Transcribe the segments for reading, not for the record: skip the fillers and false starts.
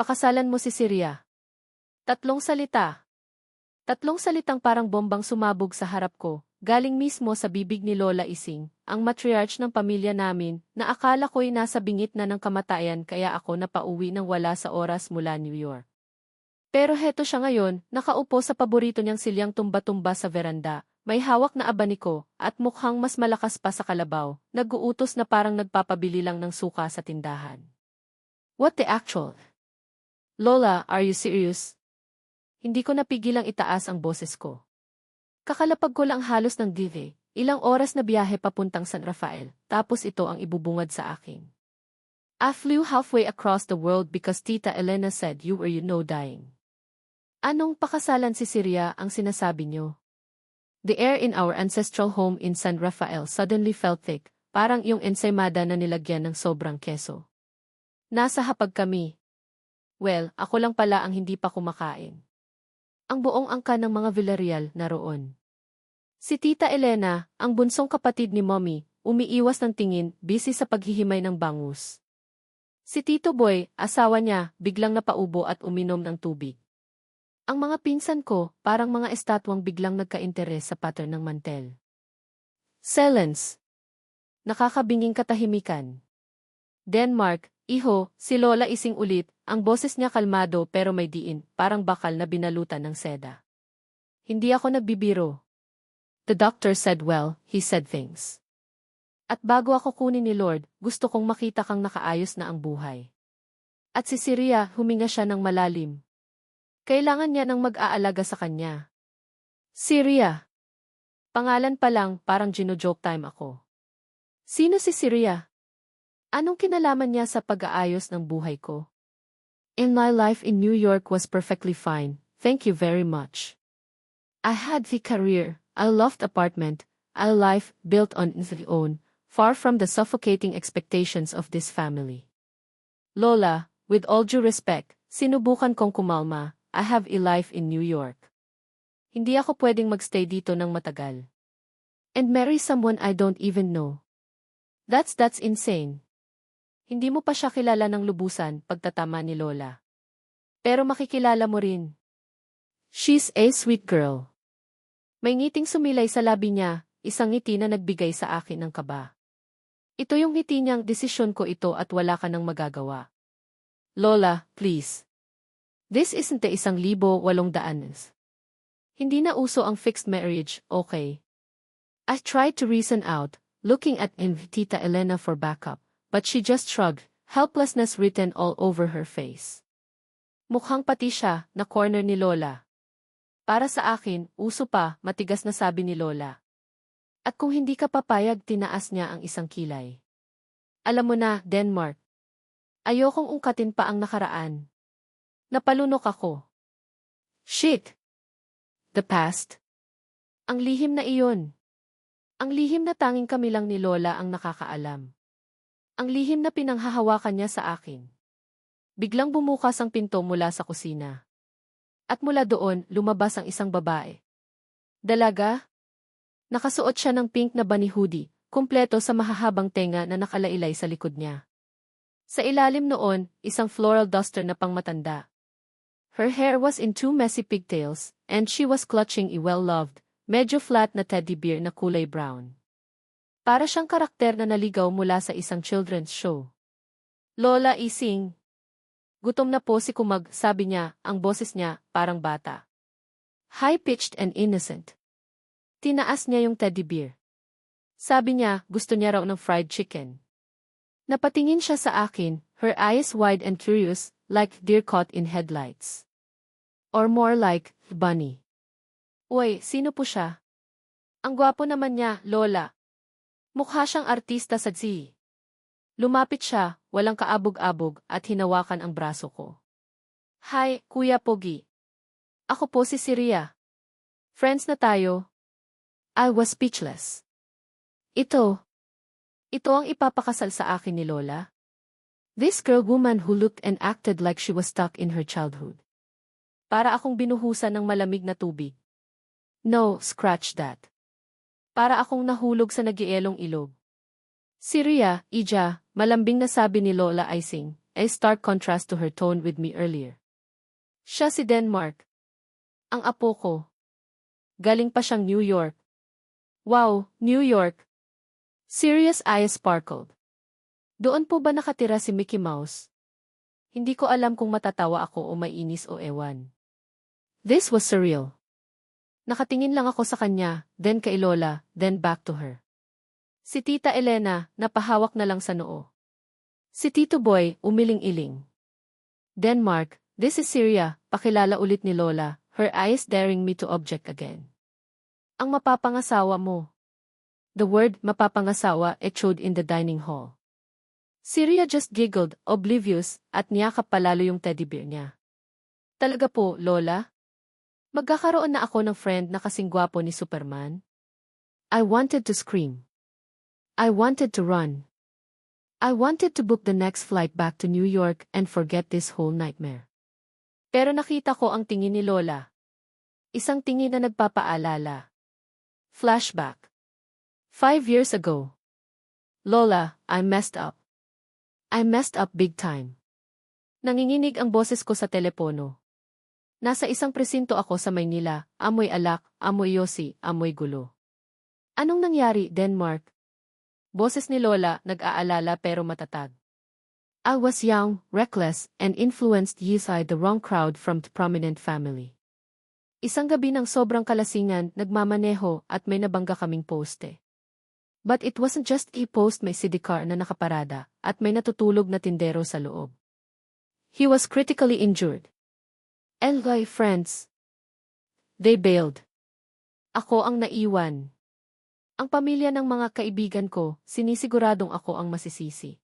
Pakasalan mo si Syria. Tatlong salita. Tatlong salitang parang bombang sumabog sa harap ko, galing mismo sa bibig ni Lola Ising, ang matriarch ng pamilya namin, na akala ko'y nasa bingit na ng kamatayan kaya ako napauwi ng wala sa oras mula New York. Pero heto siya ngayon, nakaupo sa paborito niyang silyang tumba-tumba sa veranda, may hawak na abaniko, at mukhang mas malakas pa sa kalabaw, nag-uutos na parang nagpapabili lang ng suka sa tindahan. What the actual? Lola, are you serious? Hindi ko napigilang itaas ang boses ko. Kakalapag ko lang halos ng dive, ilang oras na biyahe papuntang San Rafael, tapos ito ang ibubungad sa akin. I flew halfway across the world because Tita Elena said you were dying. Anong pakasalan si Syria ang sinasabi niyo? The air in our ancestral home in San Rafael suddenly felt thick, parang yung ensaymada na nilagyan ng sobrang keso. Nasa hapag kami. Well, ako lang pala ang hindi pa kumakain. Ang buong angka ng mga Villarreal naroon. Si Tita Elena, ang bunsong kapatid ni Mommy, umiiwas ng tingin, busy sa paghihimay ng bangus. Si Tito Boy, asawa niya, biglang napaubo at uminom ng tubig. Ang mga pinsan ko, parang mga estatwang biglang nagka-interes sa pattern ng mantel. Silence. Nakakabinging katahimikan. Denmark, iho, si Lola Ising ulit, ang boses niya kalmado pero may diin, parang bakal na binalutan ng seda. Hindi ako nagbibiro. The doctor said well, he said things. At bago ako kunin ni Lord, gusto kong makita kang nakaayos na ang buhay. At si Syria, huminga siya ng malalim. Kailangan niya ng mag-aalaga sa kanya. Syria. Pangalan pa lang, parang gino-joke time ako. Sino si Syria? Anong kinalaman niya sa pag-aayos ng buhay ko? In my life in New York was perfectly fine, thank you very much. I had the career, a loft apartment, a life built on its own, far from the suffocating expectations of this family. Lola, with all due respect, sinubukan kong kumalma, I have a life in New York. Hindi ako pwedeng magstay dito ng matagal. And marry someone I don't even know. That's insane. Hindi mo pa siya kilala ng lubusan, pagtatama ni Lola. Pero makikilala mo rin. She's a sweet girl. May ngiting sumilay sa labi niya, isang ngiti na nagbigay sa akin ng kaba. Ito yung ngiti niyang desisyon ko ito at wala ka nang magagawa. Lola, please. This isn't the 1,800. Hindi na uso ang fixed marriage, okay? I tried to reason out, looking at Tita Elena for backup. But she just shrugged, helplessness written all over her face. Mukhang pati siya, na corner ni Lola. Para sa akin, uso pa, matigas na sabi ni Lola. At kung hindi ka papayag, tinaas niya ang isang kilay. Alam mo na, Denmark. Ayokong ungkatin pa ang nakaraan. Napalunok ako. Shit! The past. Ang lihim na iyon. Ang lihim na tanging kami lang ni Lola ang nakakaalam. Ang lihim na pinanghahawakan niya sa akin. Biglang bumukas ang pinto mula sa kusina. At mula doon, lumabas ang isang babae. Dalaga? Nakasuot siya ng pink na bunny hoodie, kumpleto sa mahahabang tenga na nakalailay sa likod niya. Sa ilalim noon, isang floral duster na pangmatanda. Her hair was in two messy pigtails, and she was clutching a well-loved, medyo flat na teddy bear na kulay brown. Para siyang karakter na naligaw mula sa isang children's show. Lola Ising. Gutom na po si Kumag, sabi niya, ang boses niya, parang bata. High-pitched and innocent. Tinaas niya yung teddy bear. Sabi niya, gusto niya raw ng fried chicken. Napatingin siya sa akin, her eyes wide and curious, like deer caught in headlights. Or more like, bunny. Uy, sino po siya? Ang gwapo naman niya, Lola. Mukha siyang artista sa Z. Lumapit siya, walang kaabog-abog, at hinawakan ang braso ko. Hi, Kuya Pogi. Ako po si Syria. Friends na tayo. I was speechless. Ito ang ipapakasal sa akin ni Lola. This girl woman who looked and acted like she was stuck in her childhood. Para akong binuhusan ng malamig na tubig. No, scratch that. Para akong nahulog sa nagielong ilog. Syria, Ija, malambing na sabi ni Lola Ising, a stark contrast to her tone with me earlier. Siya si Denmark. Ang apo ko. Galing pa siyang New York. Wow, New York. Siria's eyes sparkled. Doon po ba nakatira si Mickey Mouse? Hindi ko alam kung matatawa ako o mainis o ewan. This was surreal. Nakatingin lang ako sa kanya, then kay Lola, then back to her. Si Tita Elena, napahawak na lang sa noo. Si Tito Boy, umiling-iling. Denmark, this is Syria, pakilala ulit ni Lola, her eyes daring me to object again. Ang mapapangasawa mo. The word mapapangasawa echoed in the dining hall. Syria just giggled, oblivious, at niyakap palalo yung teddy bear niya. Talaga po, Lola? Magkakaroon na ako ng friend na kasing gwapo ni Superman? I wanted to scream. I wanted to run. I wanted to book the next flight back to New York and forget this whole nightmare. Pero nakita ko ang tingin ni Lola. Isang tingin na nagpapaalala. Flashback. 5 years ago. Lola, I messed up. I messed up big time. Nanginginig ang boses ko sa telepono. Nasa isang presinto ako sa Maynila, amoy alak, amoy yosi, amoy gulo. Anong nangyari, Denmark? Boses ni Lola, nag-aalala pero matatag. I was young, reckless, and influenced by the wrong crowd from the prominent family. Isang gabi ng sobrang kalasingan, nagmamaneho at may nabangga kaming poste. But it wasn't just a post, may sidecar na nakaparada at may natutulog na tindero sa loob. He was critically injured. And my friends. They bailed. Ako ang naiwan. Ang pamilya ng mga kaibigan ko, sinisiguradong ako ang masisisi.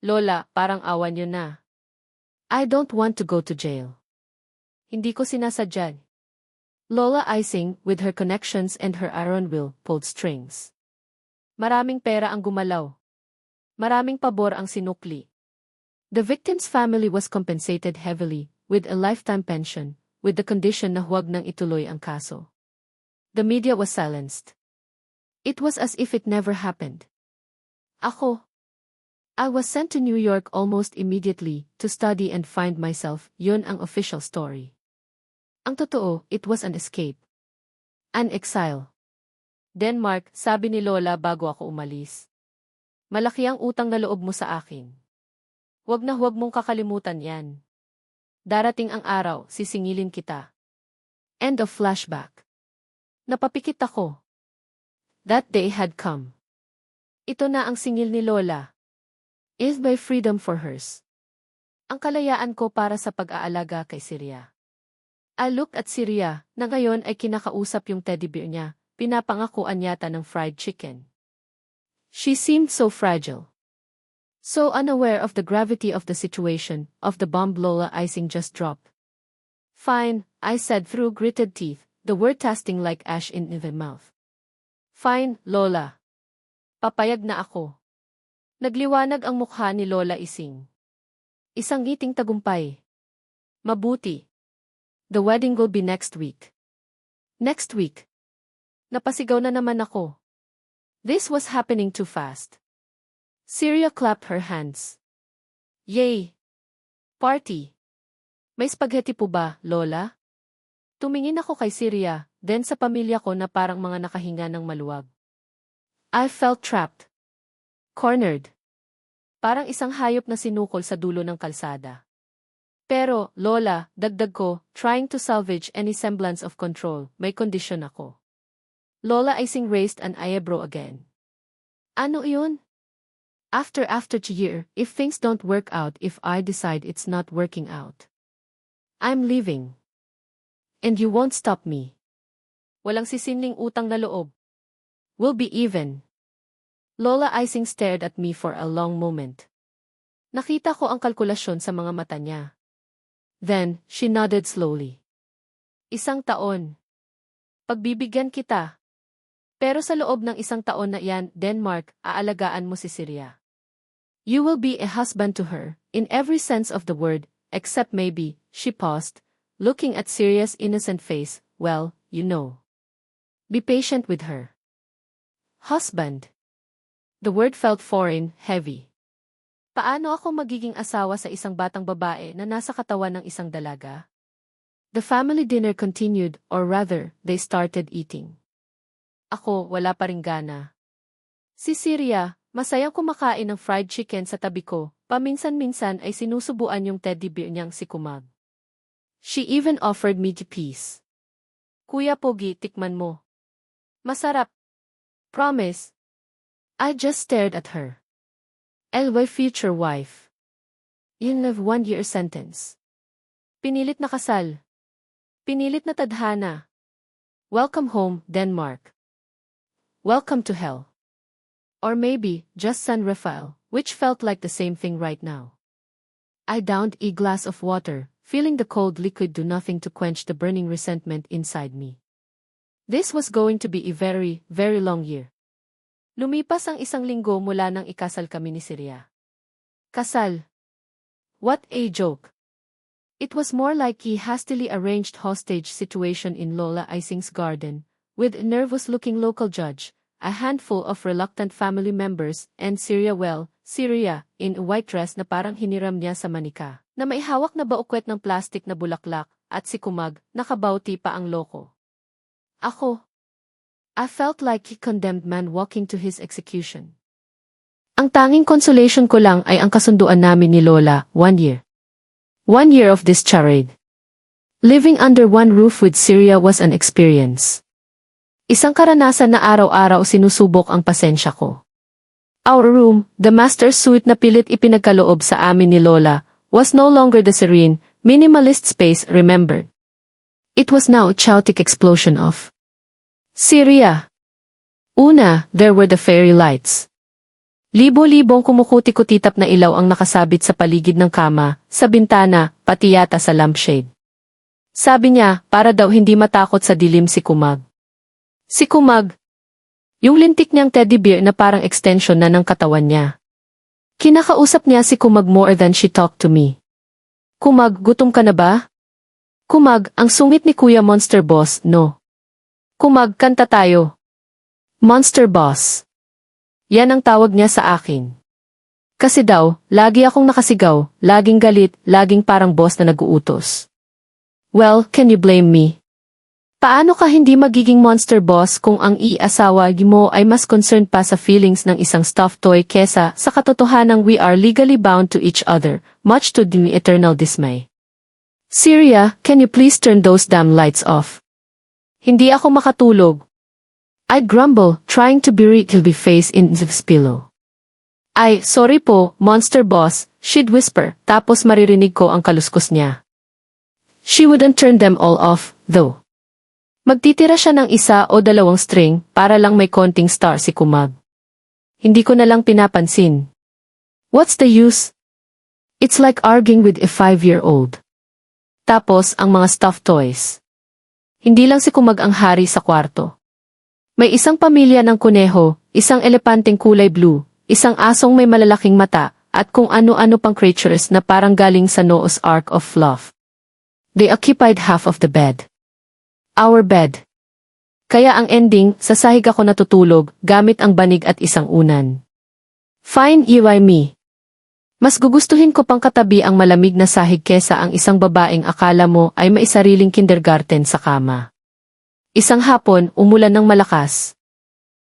Lola, parang awan niyo na. I don't want to go to jail. Hindi ko sinasadya. Lola Ising, with her connections and her iron will, pulled strings. Maraming pera ang gumalaw. Maraming pabor ang sinukli. The victim's family was compensated heavily, with a lifetime pension, with the condition na huwag nang ituloy ang kaso. The media was silenced. It was as if it never happened. Ako. I was sent to New York almost immediately to study and find myself, yun ang official story. Ang totoo, it was an escape. An exile. Denmark, sabi ni Lola bago ako umalis. Malaki ang utang na loob mo sa akin. Huwag na huwag mong kakalimutan yan. Darating ang araw, sisingilin kita. End of flashback. Napapikit ako. That day had come. Ito na ang singil ni Lola. Is my freedom for hers. Ang kalayaan ko para sa pag-aalaga kay Syria. I looked at Syria, na ngayon ay kinakausap yung teddy bear niya, pinapangakuan yata ng fried chicken. She seemed so fragile. So unaware of the gravity of the situation, of the bomb Lola Ising just dropped. Fine, I said through gritted teeth, the word tasting like ash in the mouth. Fine, Lola. Papayag na ako. Nagliwanag ang mukha ni Lola Ising. Isang ngiting tagumpay. Mabuti. The wedding will be next week. Next week. Napasigaw na naman ako. This was happening too fast. Syria clapped her hands. Yay! Party! May spaghetti po ba, Lola? Tumingin ako kay Syria, then sa pamilya ko na parang mga nakahinga ng maluwag. I felt trapped. Cornered. Parang isang hayop na sinukol sa dulo ng kalsada. Pero, Lola, dagdag ko, trying to salvage any semblance of control, may kondisyon ako. Lola Ising raised an eyebrow again. Ano yun? After year, if things don't work out, if I decide it's not working out. I'm leaving. And you won't stop me. Walang sisinling utang na loob. We'll be even. Lola Ising stared at me for a long moment. Nakita ko ang kalkulasyon sa mga mata niya. Then, she nodded slowly. 1 taon. Pagbibigyan kita. Pero sa loob ng 1 taon na iyan, Denmark, aalagaan mo si Syria. You will be a husband to her, in every sense of the word, except maybe, she paused, looking at Syria's innocent face, well, you know. Be patient with her. Husband. The word felt foreign, heavy. Paano ako magiging asawa sa isang batang babae na nasa katawan ng isang dalaga? The family dinner continued, or rather, they started eating. Ako, wala pa ring gana. Si Syria, masayang kumakain ng fried chicken sa tabi ko, paminsan-minsan ay sinusubuan yung teddy bear niyang si Kumag. She even offered me the piece. Kuya Pogi, tikman mo. Masarap. Promise. I just stared at her. Elway future wife. You'll have 1-year sentence. Pinilit na kasal. Pinilit na tadhana. Welcome home, Denmark. Welcome to hell. Or maybe, just San Rafael, which felt like the same thing right now. I downed a glass of water, feeling the cold liquid do nothing to quench the burning resentment inside me. This was going to be a very, very long year. Lumipas ang 1 linggo mula nang ikasal kami ni Syria. Kasal. What a joke. It was more like a hastily arranged hostage situation in Lola Ising's garden, with a nervous-looking local judge, a handful of reluctant family members, and Syria in a white dress na parang hiniram niya sa manika, na may hawak na baukwet ng plastic na bulaklak, at si Kumag, nakabauti pa ang loko. Ako. I felt like a condemned man walking to his execution. Ang tanging consolation ko lang ay ang kasunduan namin ni Lola, 1 year. 1 year of this charade. Living under one roof with Syria was an experience. Isang karanasan na araw-araw sinusubok ang pasensya ko. Our room, the master suite na pilit ipinagkaloob sa amin ni Lola, was no longer the serene, minimalist space remembered. It was now a chaotic explosion of Syria. Una, there were the fairy lights. Libo-libong kumukuti-kutitap na ilaw ang nakasabit sa paligid ng kama, sa bintana, pati yata sa lampshade. Sabi niya, para daw hindi matakot sa dilim si Kumag. Si Kumag. Yung lintik niyang teddy bear na parang extension na ng katawan niya. Kinakausap niya si Kumag more than she talked to me. Kumag, gutom ka na ba? Kumag, ang sungit ni Kuya Monster Boss, no. Kumag, kanta tayo. Monster Boss. Yan ang tawag niya sa akin. Kasi daw, lagi akong nakasigaw, laging galit, laging parang boss na nag-uutos. Well, can you blame me? Paano ka hindi magiging monster boss kung ang i-asawa mo ay mas concerned pa sa feelings ng isang stuffed toy kesa sa katotohanang we are legally bound to each other, much to the eternal dismay. Syria, can you please turn those damn lights off? Hindi ako makatulog. I'd grumble, trying to bury Kilby face in his pillow. Ay, sorry po, monster boss, she'd whisper, tapos maririnig ko ang kaluskos niya. She wouldn't turn them all off, though. Magtitira siya ng 1 o 2 string, para lang may konting star si Kumag. Hindi ko na lang pinapansin. What's the use? It's like arguing with a 5-year-old. Tapos, ang mga stuffed toys. Hindi lang si Kumag ang hari sa kwarto. May isang pamilya ng kuneho, isang elepanteng kulay blue, isang asong may malalaking mata, at kung ano-ano pang creatures na parang galing sa Noah's Ark of Fluff. They occupied half of the bed. Our bed. Kaya ang ending, sa sahig ako natutulog, gamit ang banig at isang unan. Fine, iway me. Mas gugustuhin ko pang katabi ang malamig na sahig kesa ang isang babaeng akala mo ay may sariling kindergarten sa kama. Isang hapon, umulan ng malakas.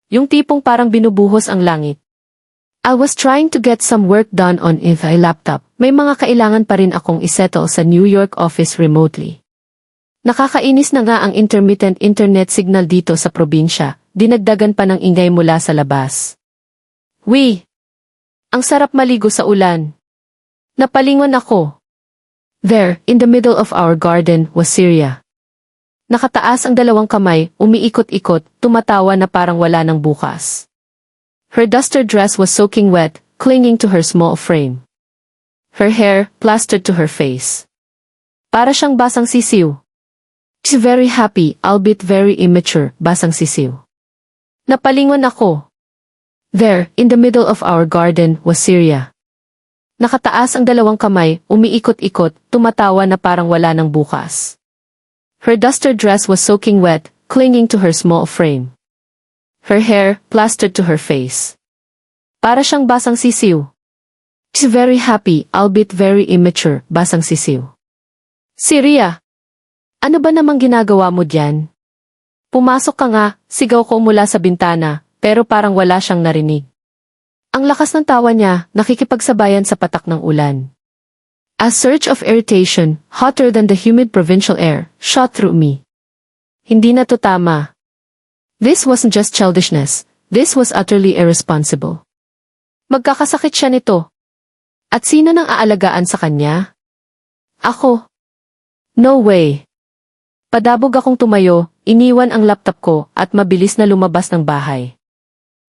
Yung tipong parang binubuhos ang langit. I was trying to get some work done on my laptop. May mga kailangan pa rin akong isettle sa New York office remotely. Nakakainis na nga ang intermittent internet signal dito sa probinsya, dinagdagan pa ng ingay mula sa labas. Ang sarap maligo sa ulan. Napalingon ako. There, in the middle of our garden, was Syria. Nakataas ang 2 kamay, umiikot-ikot, tumatawa na parang wala ng bukas. Her duster dress was soaking wet, clinging to her small frame. Her hair, plastered to her face. Para siyang basang sisiw. She's very happy, albeit very immature, basang sisiw. Napalingon ako. There, in the middle of our garden, was Syria. Nakataas ang 2 kamay, umiikot-ikot, tumatawa na parang wala ng bukas. Her duster dress was soaking wet, clinging to her small frame. Her hair, plastered to her face. Para siyang basang sisiw. She's very happy, albeit very immature, basang sisiw. Syria! Ano ba namang ginagawa mo diyan? Pumasok ka nga, sigaw ko mula sa bintana, pero parang wala siyang narinig. Ang lakas ng tawa niya, nakikipagsabayan sa patak ng ulan. A surge of irritation, hotter than the humid provincial air, shot through me. Hindi na to tama. This wasn't just childishness, this was utterly irresponsible. Magkakasakit siya nito. At sino nang aalagaan sa kanya? Ako. No way. Padabog akong tumayo, iniwan ang laptop ko at mabilis na lumabas ng bahay.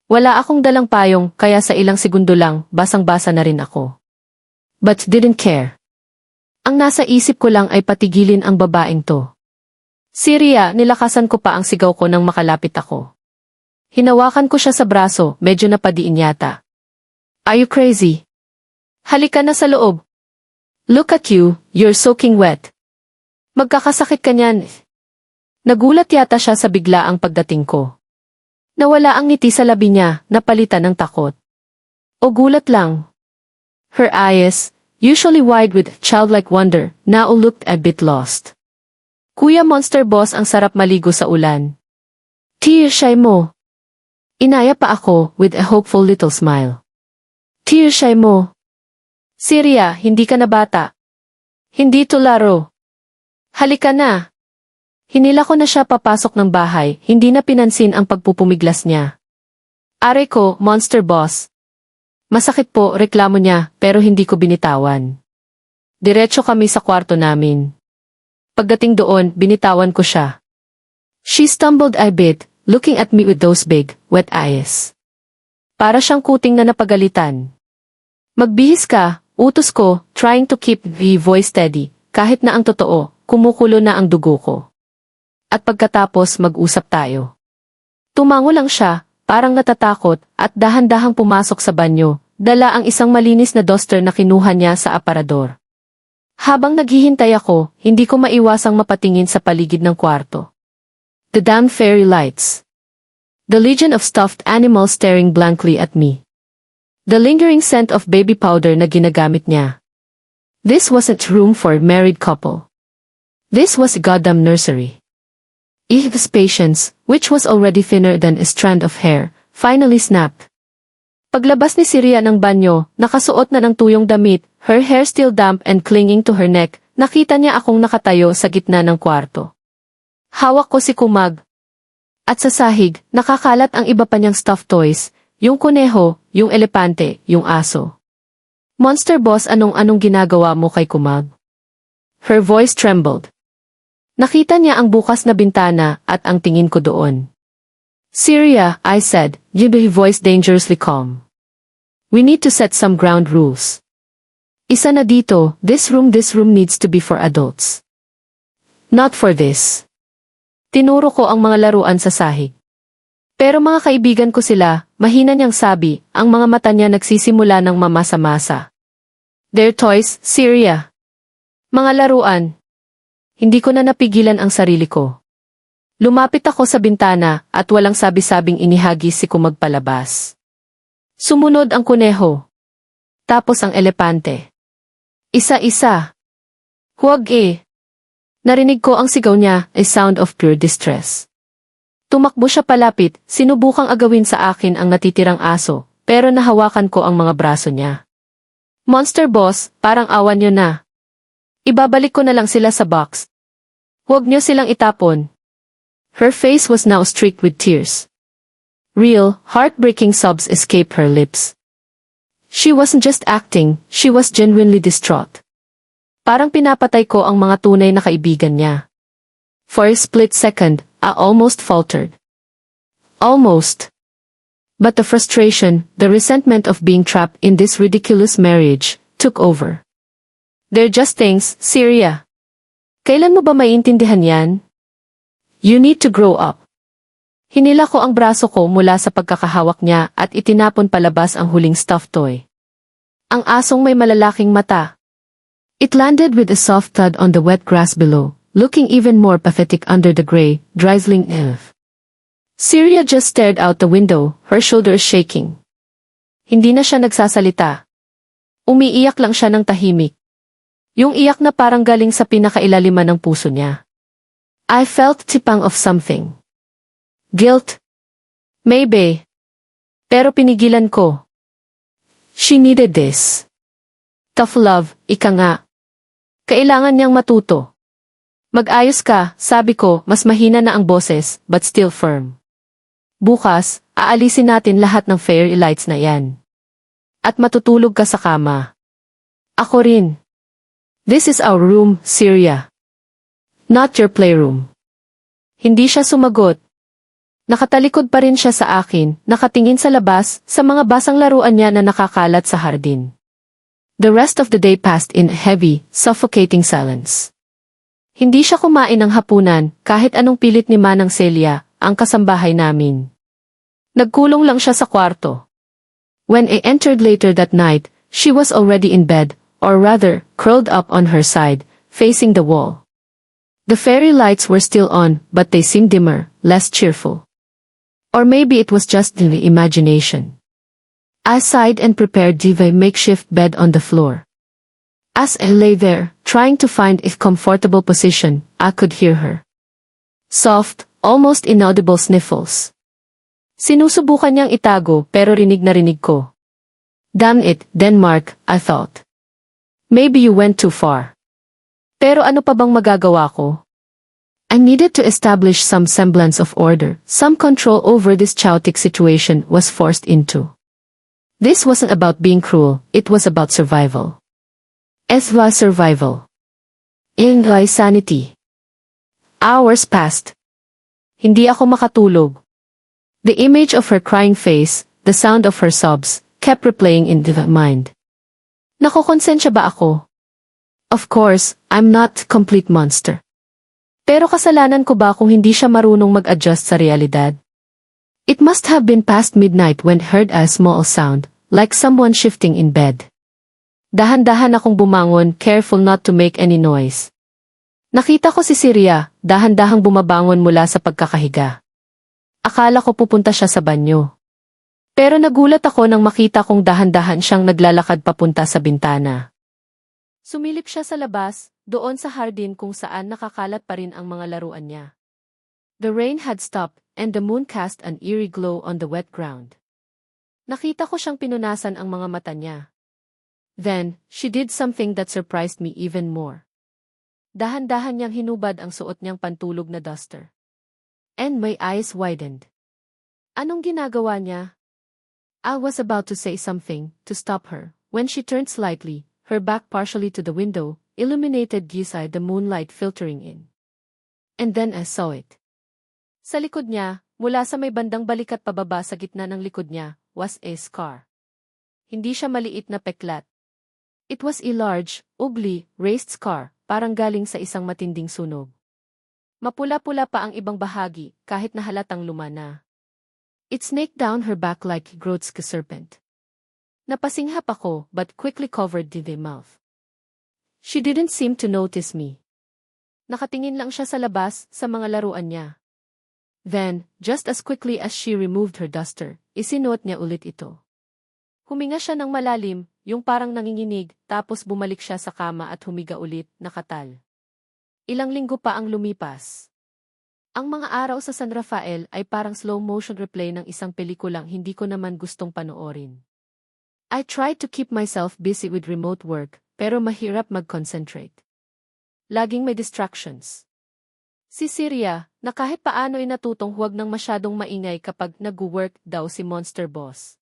Wala akong dalang payong kaya sa ilang segundo lang, basang-basa na rin ako. But didn't care. Ang nasa isip ko lang ay patigilin ang babaeng to. Syria, nilakasan ko pa ang sigaw ko nang makalapit ako. Hinawakan ko siya sa braso, medyo napadiin yata. Are you crazy? Halika na sa loob. Look at you, you're soaking wet. Magkakasakit ka niyan. Nagulat yata siya sa biglaang pagdating ko. Nawala ang ngiti sa labi niya, napalitan ng takot. O gulat lang. Her eyes, usually wide with childlike wonder, now looked a bit lost. Kuya Monster Boss, ang sarap maligo sa ulan. Tear shy mo. Inaya pa ako with a hopeful little smile. Tear shy mo. Syria, hindi ka na bata. Hindi to laro. Halika na. Hinila ko na siya papasok ng bahay, hindi na pinansin ang pagpupumiglas niya. Aray ko, Monster Boss. Masakit po, reklamo niya, pero hindi ko binitawan. Diretso kami sa kwarto namin. Pagdating doon, binitawan ko siya. She stumbled a bit, looking at me with those big, wet eyes. Para siyang kuting na napagalitan. Magbihis ka, utos ko, trying to keep the voice steady, kahit na ang totoo, kumukulo na ang dugo ko. At pagkatapos mag-usap tayo. Tumango lang siya, parang natatakot, at dahan-dahang pumasok sa banyo, dala ang isang malinis na duster na kinuha niya sa aparador. Habang naghihintay ako, hindi ko maiwasang mapatingin sa paligid ng kwarto. The damn fairy lights. The legion of stuffed animals staring blankly at me. The lingering scent of baby powder na ginagamit niya. This wasn't room for a married couple. This was a goddamn nursery. Eve's patience, which was already thinner than a strand of hair, finally snapped. Paglabas ni Syria ng banyo, nakasuot na ng tuyong damit, her hair still damp and clinging to her neck, nakita niya akong nakatayo sa gitna ng kwarto. Hawak ko si Kumag. At sa sahig, nakakalat ang iba pa niyang stuffed toys, yung kuneho, yung elepante, yung aso. Monster Boss, anong ginagawa mo kay Kumag? Her voice trembled. Nakita niya ang bukas na bintana at ang tingin ko doon. Syria, I said, your voice dangerously calm. We need to set some ground rules. Isa na dito, this room needs to be for adults. Not for this. Tinuro ko ang mga laruan sa sahig. Pero mga kaibigan ko sila, mahina niyang sabi, ang mga mata niya nagsisimula ng mamasa-masa. Their toys, Syria. Mga laruan. Hindi ko na napigilan ang sarili ko. Lumapit ako sa bintana at walang sabi-sabing inihagis si Kumag palabas. Sumunod ang kuneho. Tapos ang elepante. Isa-isa. Huwag eh. Narinig ko ang sigaw niya, a sound of pure distress. Tumakbo siya palapit, sinubukang agawin sa akin ang natitirang aso, pero nahawakan ko ang mga braso niya. Monster Boss, parang awan niyo na. Ibabalik ko na lang sila sa box. Huwag niyo silang itapon. Her face was now streaked with tears. Real, heartbreaking sobs escaped her lips. She wasn't just acting, she was genuinely distraught. Parang pinapatay ko ang mga tunay na kaibigan niya. For a split second, I almost faltered. Almost. But the frustration, the resentment of being trapped in this ridiculous marriage, took over. They're just things, Syria. Kailan mo ba maiintindihan yan? You need to grow up. Hinila ko ang braso ko mula sa pagkakahawak niya at itinapon palabas ang huling stuffed toy. Ang asong may malalaking mata. It landed with a soft thud on the wet grass below, looking even more pathetic under the gray, drizzling earth. Syria just stared out the window, her shoulders shaking. Hindi na siya nagsasalita. Umiiyak lang siya ng tahimik. Yung iyak na parang galing sa pinakailaliman ng puso niya. I felt tipang of something. Guilt? Maybe. Pero pinigilan ko. She needed this. Tough love, ika nga. Kailangan niyang matuto. Mag-ayos ka, sabi ko, mas mahina na ang boses, but still firm. Bukas, aalisin natin lahat ng fairy lights na yan. At matutulog ka sa kama. Ako rin. This is our room, Syria. Not your playroom. Hindi siya sumagot. Nakatalikod pa rin siya sa akin, nakatingin sa labas, sa mga basang laruan niya na nakakalat sa hardin. The rest of the day passed in heavy, suffocating silence. Hindi siya kumain ng hapunan, kahit anong pilit ni Manang Celia, ang kasambahay namin. Nagkulong lang siya sa kwarto. When I entered later that night, she was already in bed, or rather, curled up on her side, facing the wall. The fairy lights were still on, but they seemed dimmer, less cheerful. Or maybe it was just the imagination. I sighed and prepared Diva's makeshift bed on the floor. As I lay there, trying to find a comfortable position, I could hear her. Soft, almost inaudible sniffles. Sinusubukan niyang itago pero rinig na rinig ko. Damn it, Denmark, I thought. Maybe you went too far. Pero ano pa bang magagawa ko? I needed to establish some semblance of order, some control over this chaotic situation was forced into. This wasn't about being cruel, it was about survival. Eswa survival. Ingay sanity. Hours passed. Hindi ako makatulog. The image of her crying face, the sound of her sobs, kept replaying in the mind. Nakokonsensya ba ako? Of course, I'm not a complete monster. Pero kasalanan ko ba kung hindi siya marunong mag-adjust sa realidad? It must have been past midnight when heard a small sound, like someone shifting in bed. Dahan-dahan akong bumangon, careful not to make any noise. Nakita ko si Syria, dahan-dahang bumabangon mula sa pagkakahiga. Akala ko pupunta siya sa banyo. Pero nagulat ako nang makita kong dahan-dahan siyang naglalakad papunta sa bintana. Sumilip siya sa labas, doon sa hardin kung saan nakakalat pa rin ang mga laruan niya. The rain had stopped, and the moon cast an eerie glow on the wet ground. Nakita ko siyang pinunasan ang mga mata niya. Then, she did something that surprised me even more. Dahan-dahan niyang hinubad ang suot niyang pantulog na duster. And my eyes widened. Anong ginagawa niya? I was about to say something, to stop her, when she turned slightly, her back partially to the window, illuminated gisay the moonlight filtering in. And then I saw it. Sa likod niya, mula sa may bandang balikat pababa sa gitna ng likod niya, was a scar. Hindi siya maliit na peklat. It was a large, ugly, raised scar, parang galing sa isang matinding sunog. Mapula-pula pa ang ibang bahagi, kahit na halatang luma na. It snaked down her back like a grotesque serpent. Napasinghap ako, but quickly covered the mouth. She didn't seem to notice me. Nakatingin lang siya sa labas, sa mga laruan niya. Then, just as quickly as she removed her duster, isinuot niya ulit ito. Huminga siya ng malalim, yung parang nanginginig, tapos bumalik siya sa kama at humiga ulit, nakatal. Ilang linggo pa ang lumipas. Ang mga araw sa San Rafael ay parang slow-motion replay ng isang pelikulang hindi ko naman gustong panoorin. I tried to keep myself busy with remote work, pero mahirap mag-concentrate. Laging may distractions. Si Syria, na kahit paano ay natutong huwag nang masyadong maingay kapag nag-work daw si Monster Boss.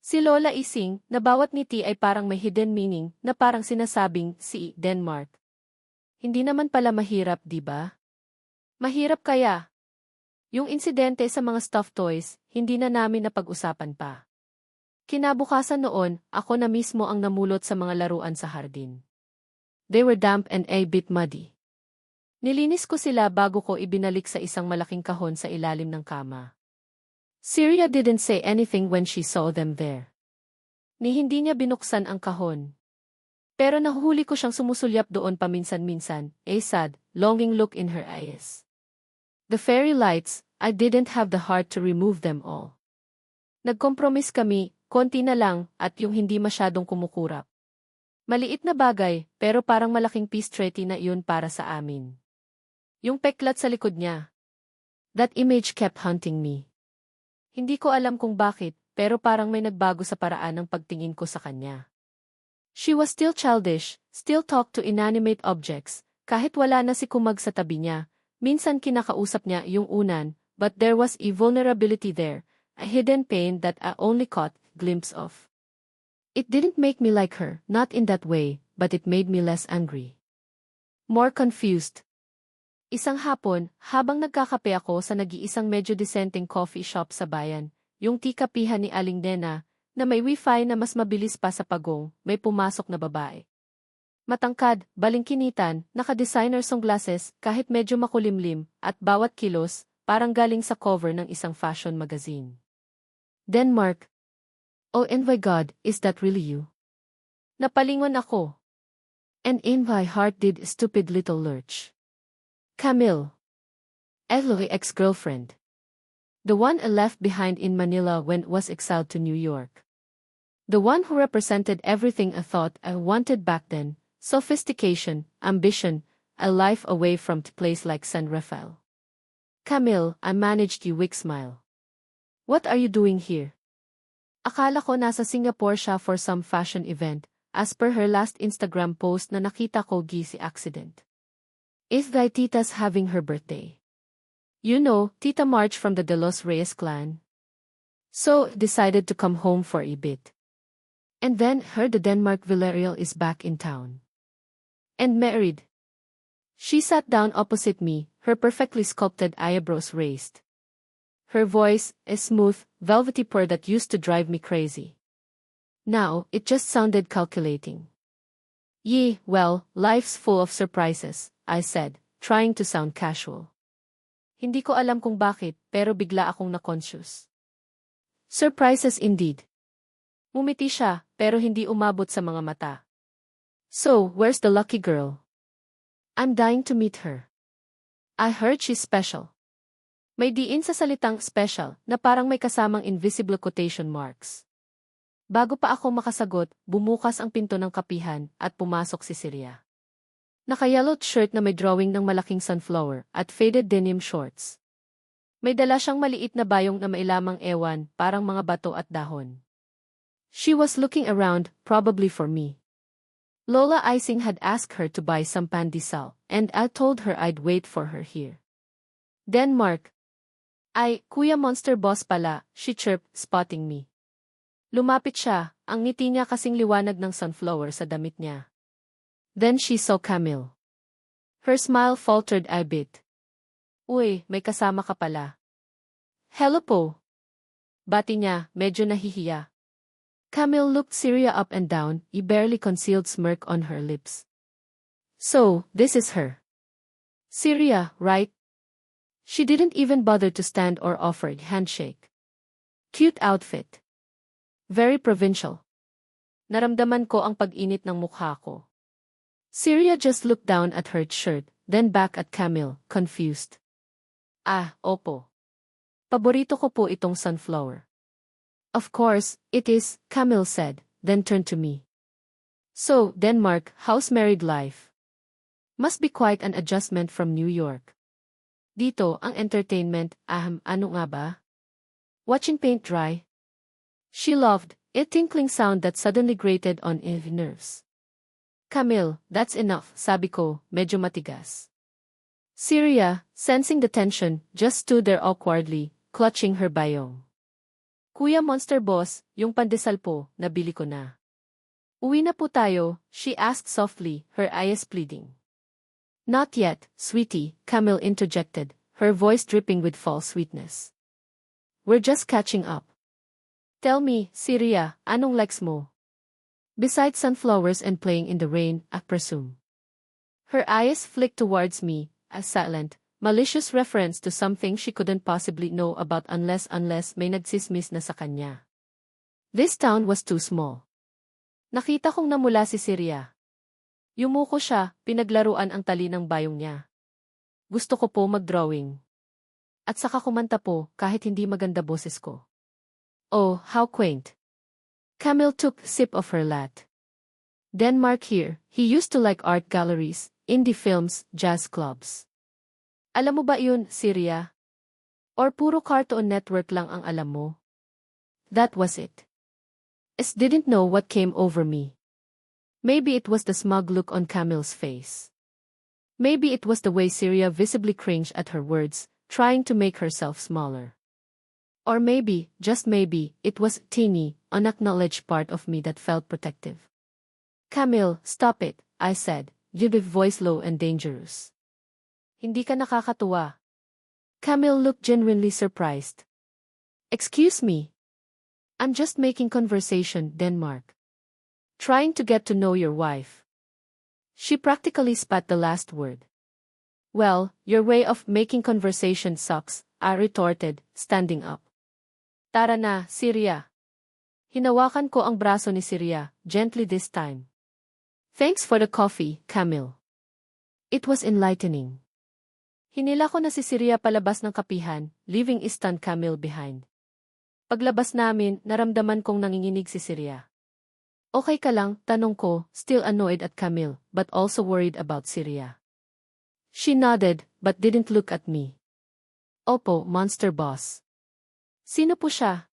Si Lola Ising, na bawat ngiti ay parang may hidden meaning, na parang sinasabing, si Denmark. Hindi naman pala mahirap, di ba? Mahirap kaya? Yung insidente sa mga stuffed toys, hindi na namin napag-usapan pa. Kinabukasan noon, ako na mismo ang namulot sa mga laruan sa hardin. They were damp and a bit muddy. Nilinis ko sila bago ko ibinalik sa isang malaking kahon sa ilalim ng kama. Syria didn't say anything when she saw them there. Ni hindi niya binuksan ang kahon. Pero nahuhuli ko siyang sumusulyap doon paminsan-minsan, a sad, longing look in her eyes. The fairy lights, I didn't have the heart to remove them all. Nagkompromis kami, konti na lang, at yung hindi masyadong kumukurap. Maliit na bagay, pero parang malaking peace treaty na iyon para sa amin. Yung peklat sa likod niya. That image kept haunting me. Hindi ko alam kung bakit, pero parang may nagbago sa paraan ng pagtingin ko sa kanya. She was still childish, still talked to inanimate objects, kahit wala na si Kumag sa tabi niya. Minsan kinakausap niya yung unan, but there was a vulnerability there, a hidden pain that I only caught a glimpse of. It didn't make me like her, not in that way, but it made me less angry. More confused. Isang hapon, habang nagkakape ako sa nag-iisang medyo disenteng coffee shop sa bayan, yung tikapihan ni Aling Nena, na may wifi na mas mabilis pa sa pagong, may pumasok na babae. Matangkad, balingkinitan, naka-designer sunglasses kahit medyo makulimlim, at bawat kilos, parang galing sa cover ng isang fashion magazine. Denmark. Oh and my God, is that really you? Napalingon ako. And in my heart did a stupid little lurch. Camille. Eloy's ex-girlfriend. The one I left behind in Manila when was exiled to New York. The one who represented everything I thought I wanted back then, sophistication, ambition, a life away from a place like San Rafael. Camille, I managed you weak smile. What are you doing here? Akala ko nasa Singapore siya for some fashion event, as per her last Instagram post na nakita ko si accident. Is thy tita's having her birthday? You know, Tita March from the De Los Reyes clan. So, decided to come home for a bit. And then heard the Denmark Villarreal is back in town. And married. She sat down opposite me, her perfectly sculpted eyebrows raised. Her voice, a smooth, velvety purr that used to drive me crazy. Now, it just sounded calculating. Well, life's full of surprises, I said, trying to sound casual. Hindi ko alam kung bakit, pero bigla akong na-conscious. Surprises indeed. Mumiti siya, pero hindi umabot sa mga mata. So, where's the lucky girl? I'm dying to meet her. I heard she's special. May diin sa salitang special na parang may kasamang invisible quotation marks. Bago pa ako makasagot, bumukas ang pinto ng kapihan at pumasok si Syria. Naka-yellowed shirt na may drawing ng malaking sunflower at faded denim shorts. May dala siyang maliit na bayong na may lamang ewan, parang mga bato at dahon. She was looking around, probably for me. Lola Ising had asked her to buy some pandesal, and I told her I'd wait for her here. Denmark. Ay, Kuya Monster Boss pala, she chirped, spotting me. Lumapit siya, ang ngiti niya kasing liwanag ng sunflower sa damit niya. Then she saw Camille. Her smile faltered a bit. Uy, may kasama ka pala. Hello po. Bati niya, medyo nahihiya. Camille looked Syria up and down, a barely concealed smirk on her lips. So, this is her. Syria, right? She didn't even bother to stand or offer a handshake. Cute outfit. Very provincial. Naramdaman ko ang pag-init ng mukha ko. Syria just looked down at her shirt, then back at Camille, confused. Ah, opo. Paborito ko po itong sunflower. Of course, it is, Camille said, then turned to me. So, Denmark, how's married life? Must be quite an adjustment from New York. Dito, ang entertainment, ano nga ba? Watching paint dry. She loved a tinkling sound that suddenly grated on her nerves. Camille, that's enough, sabi ko, medyo matigas. Syria, sensing the tension, just stood there awkwardly, clutching her bayong. Kuya Monster Boss, yung pandesal po, nabili ko na. Uwi na po tayo, she asked softly, her eyes pleading. Not yet, sweetie, Camille interjected, her voice dripping with false sweetness. We're just catching up. Tell me, Syria, anong likes mo? Besides sunflowers and playing in the rain, I presume. Her eyes flicked towards me, a silent, malicious reference to something she couldn't possibly know about unless may nagsismis na sa kanya. This town was too small. Nakita kong namula si Syria. Yumuko siya, pinaglaruan ang tali ng bayong niya. Gusto ko po mag-drawing. At saka kumanta po, kahit hindi maganda boses ko. Oh, how quaint. Camille took a sip of her latte. Denmark here, he used to like art galleries, indie films, jazz clubs. Alam mo ba yun, Syria? Or puro Cartoon Network lang ang alam mo? That was it. I didn't know what came over me. Maybe it was the smug look on Camille's face. Maybe it was the way Syria visibly cringed at her words, trying to make herself smaller. Or maybe, just maybe, it was a teeny, unacknowledged part of me that felt protective. Camille, stop it, I said, your voice low and dangerous. Hindi ka nakakatuwa. Camille looked genuinely surprised. Excuse me. I'm just making conversation, Denmark. Trying to get to know your wife. She practically spat the last word. Well, your way of making conversation sucks, I retorted, standing up. Tara na, Syria. Hinawakan ko ang braso ni Syria, gently this time. Thanks for the coffee, Camille. It was enlightening. Hinila ko na si Syria palabas ng kapihan, leaving stunned Camille behind. Paglabas namin, naramdaman kong nanginginig si Syria. Okay ka lang, tanong ko, still annoyed at Camille, but also worried about Syria. She nodded, but didn't look at me. Opo, monster boss. Sino po siya?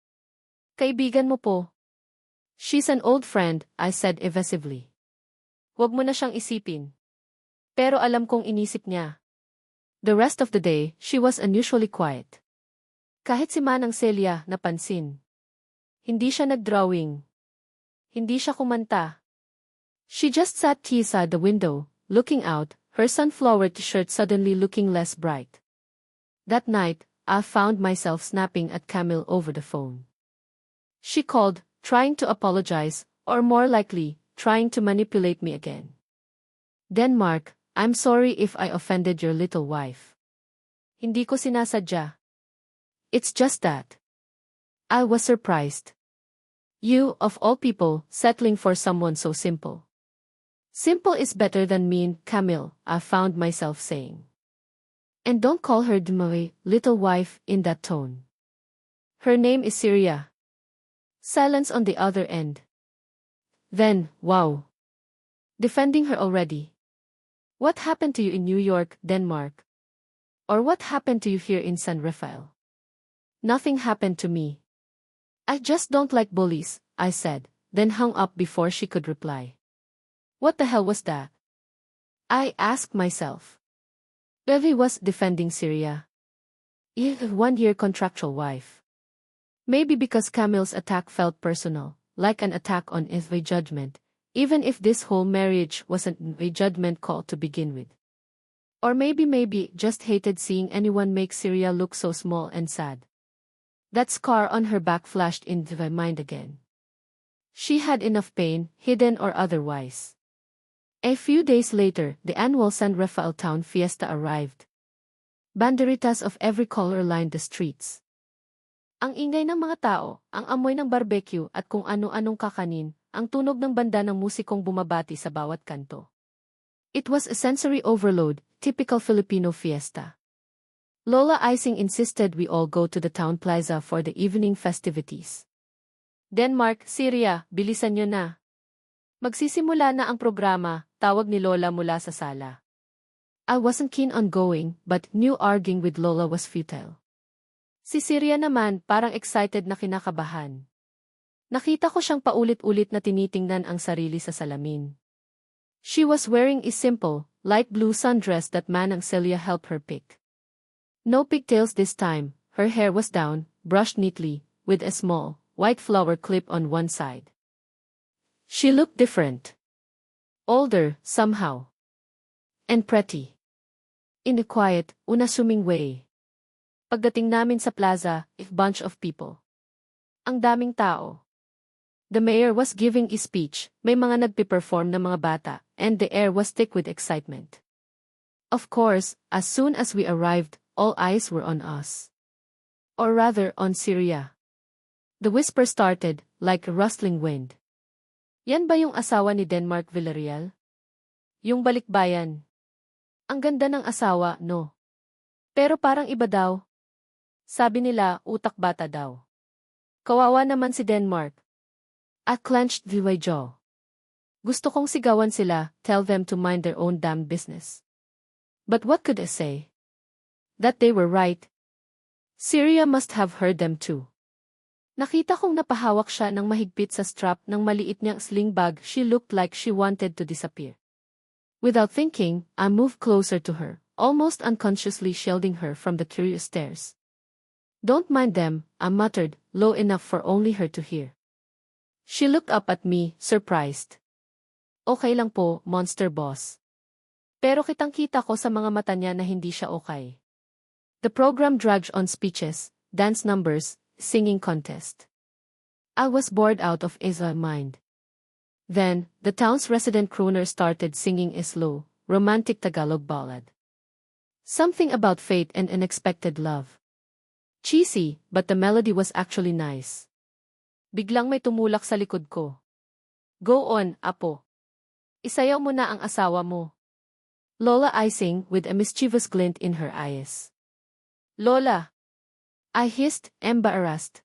Kaibigan mo po. She's an old friend, I said evasively. Huwag mo na siyang isipin. Pero alam kong inisip niya. The rest of the day, she was unusually quiet. Kahit si Manang Celia, napansin. Hindi siya nag-drawing. Hindi siya kumanta. She just sat beside the window, looking out, her sunflower t-shirt suddenly looking less bright. That night, I found myself snapping at Camille over the phone. She called, trying to apologize, or more likely, trying to manipulate me again. Denmark, I'm sorry if I offended your little wife. Hindi ko sinasadya. It's just that. I was surprised. You, of all people, settling for someone so simple. Simple is better than mean, Camille, I found myself saying. And don't call her my little wife in that tone. Her name is Syria. Silence on the other end. Then, wow. Defending her already. What happened to you in New York, Denmark? Or what happened to you here in San Rafael? Nothing happened to me. I just don't like bullies, I said, then hung up before she could reply. What the hell was that? I asked myself. Levi was defending Syria. His 1-year contractual wife. Maybe because Camille's attack felt personal, like an attack on his judgment, even if this whole marriage wasn't a judgment call to begin with. Or maybe just hated seeing anyone make Syria look so small and sad. That scar on her back flashed into my mind again. She had enough pain, hidden or otherwise. A few days later, the annual San Rafael Town Fiesta arrived. Banderitas of every color lined the streets. Ang ingay ng mga tao, ang amoy ng barbecue at kung ano-anong kakanin, ang tunog ng banda ng musikong bumabati sa bawat kanto. It was a sensory overload, typical Filipino fiesta. Lola Ising insisted we all go to the town plaza for the evening festivities. Denmark, Syria, bilisan nyo na. Magsisimula na ang programa, tawag ni Lola mula sa sala. I wasn't keen on going, but knew arguing with Lola was futile. Si Syria naman parang excited na kinakabahan. Nakita ko siyang paulit-ulit na tinitingnan ang sarili sa salamin. She was wearing a simple, light blue sundress that Manang Celia helped her pick. No pigtails this time, her hair was down, brushed neatly, with a small, white flower clip on one side. She looked different. Older, somehow. And pretty. In a quiet, unassuming way. Pagdating namin sa plaza, a bunch of people. Ang daming tao. The mayor was giving a speech, may mga nagpe-perform na mga bata, and the air was thick with excitement. Of course, as soon as we arrived, all eyes were on us. Or rather, on Syria. The whisper started, like a rustling wind. Yan ba yung asawa ni Denmark Villarreal? Yung balikbayan. Ang ganda ng asawa, no? Pero parang iba daw. Sabi nila, utak bata daw. Kawawa naman si Denmark. I clenched my jaw. Gusto kong sigawan sila, tell them to mind their own damn business. But what could I say? That they were right. Syria must have heard them too. Nakita kong napahawak siya ng mahigpit sa strap ng maliit niyang sling bag. She looked like she wanted to disappear. Without thinking, I moved closer to her, almost unconsciously shielding her from the curious stares. Don't mind them, I muttered, low enough for only her to hear. She looked up at me, surprised. Okay lang po, monster boss. Pero kitang-kita ko sa mga mata niya na hindi siya okay. The program dragged on speeches, dance numbers, singing contest. I was bored out of his mind. Then, the town's resident crooner started singing a slow, romantic Tagalog ballad. Something about fate and unexpected love. Cheesy, but the melody was actually nice. Biglang may tumulak sa likod ko. Go on, Apo. Isayaw mo na ang asawa mo. Lola Ising with a mischievous glint in her eyes. Lola! I hissed, embarrassed.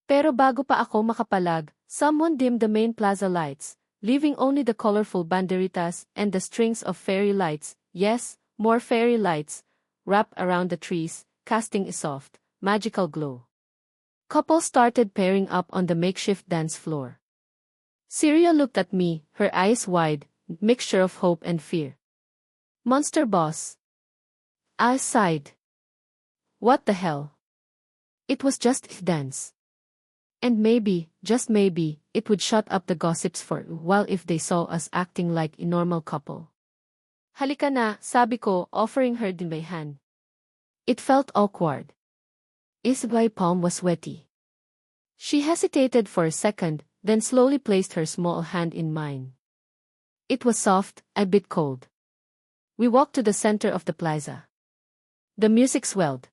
Pero bago pa ako makapalag, someone dimmed the main plaza lights, leaving only the colorful banderitas and the strings of fairy lights, yes, more fairy lights, wrapped around the trees, casting a soft, magical glow. Couples started pairing up on the makeshift dance floor. Syria looked at me, her eyes wide, mixture of hope and fear. Monster boss. I sighed. What the hell? It was just a dance. And maybe, just maybe, it would shut up the gossips for a while if they saw us acting like a normal couple. Halika na, sabi ko, offering her my hand. It felt awkward. Isabel's palm was sweaty. She hesitated for a second, then slowly placed her small hand in mine. It was soft, a bit cold. We walked to the center of the plaza. The music swelled.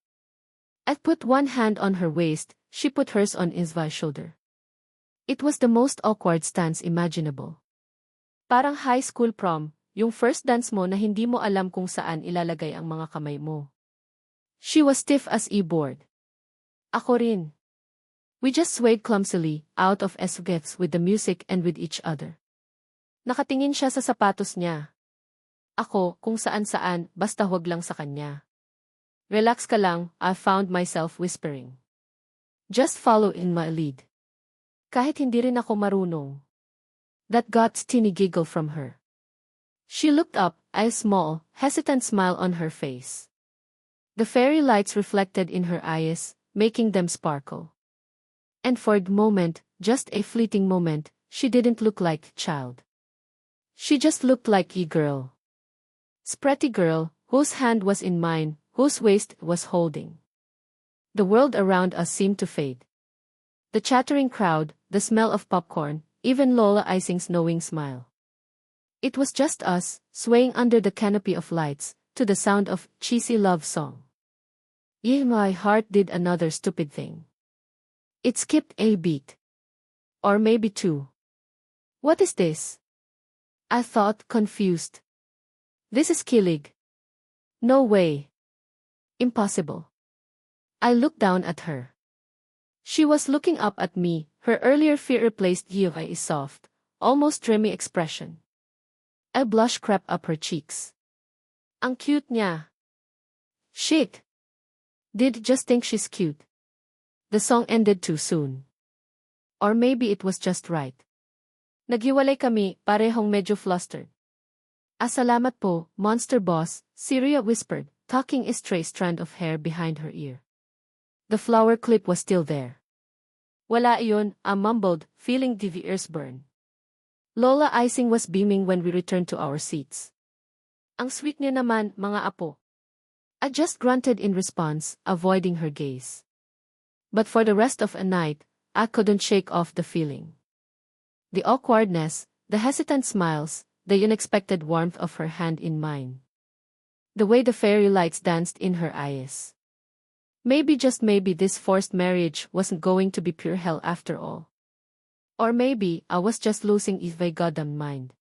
I put one hand on her waist, she put hers on Isva's shoulder. It was the most awkward stance imaginable. Parang high school prom, yung first dance mo na hindi mo alam kung saan ilalagay ang mga kamay mo. She was stiff as a board. Ako rin. We just swayed clumsily, out of escapes with the music and with each other. Nakatingin siya sa sapatos niya. Ako, kung saan-saan, basta huwag lang sa kanya. Relax ka lang, I found myself whispering. Just follow in my lead. Kahit hindi rin ako marunong. That got teeny giggle from her. She looked up, a small, hesitant smile on her face. The fairy lights reflected in her eyes, making them sparkle. And for a moment, just a fleeting moment, she didn't look like a child. She just looked like a girl. Spretty girl, whose hand was in mine, whose waist was holding. The world around us seemed to fade. The chattering crowd, the smell of popcorn, even Lola Ising's knowing smile. It was just us, swaying under the canopy of lights, to the sound of cheesy love song. Yeah, my heart did another stupid thing. It skipped a beat. Or maybe two. What is this? I thought, confused. This is Kilig. No way. Impossible. I looked down at her. She was looking up at me, her earlier fear replaced by a soft, almost dreamy expression. A blush crept up her cheeks. Ang cute niya. Shit. Did just think she's cute. The song ended too soon. Or maybe it was just right. Naghiwalay kami, parehong medyo flustered. Salamat po, monster boss, Syria whispered, tucking a stray strand of hair behind her ear. The flower clip was still there. Wala iyon, I mumbled, feeling the ears burn. Lola Ising was beaming when we returned to our seats. Ang sweet niya naman, mga apo. I just grunted in response, avoiding her gaze. But for the rest of a night, I couldn't shake off the feeling. The awkwardness, the hesitant smiles, the unexpected warmth of her hand in mine. The way the fairy lights danced in her eyes. Maybe just maybe this forced marriage wasn't going to be pure hell after all. Or maybe I was just losing my goddamn mind.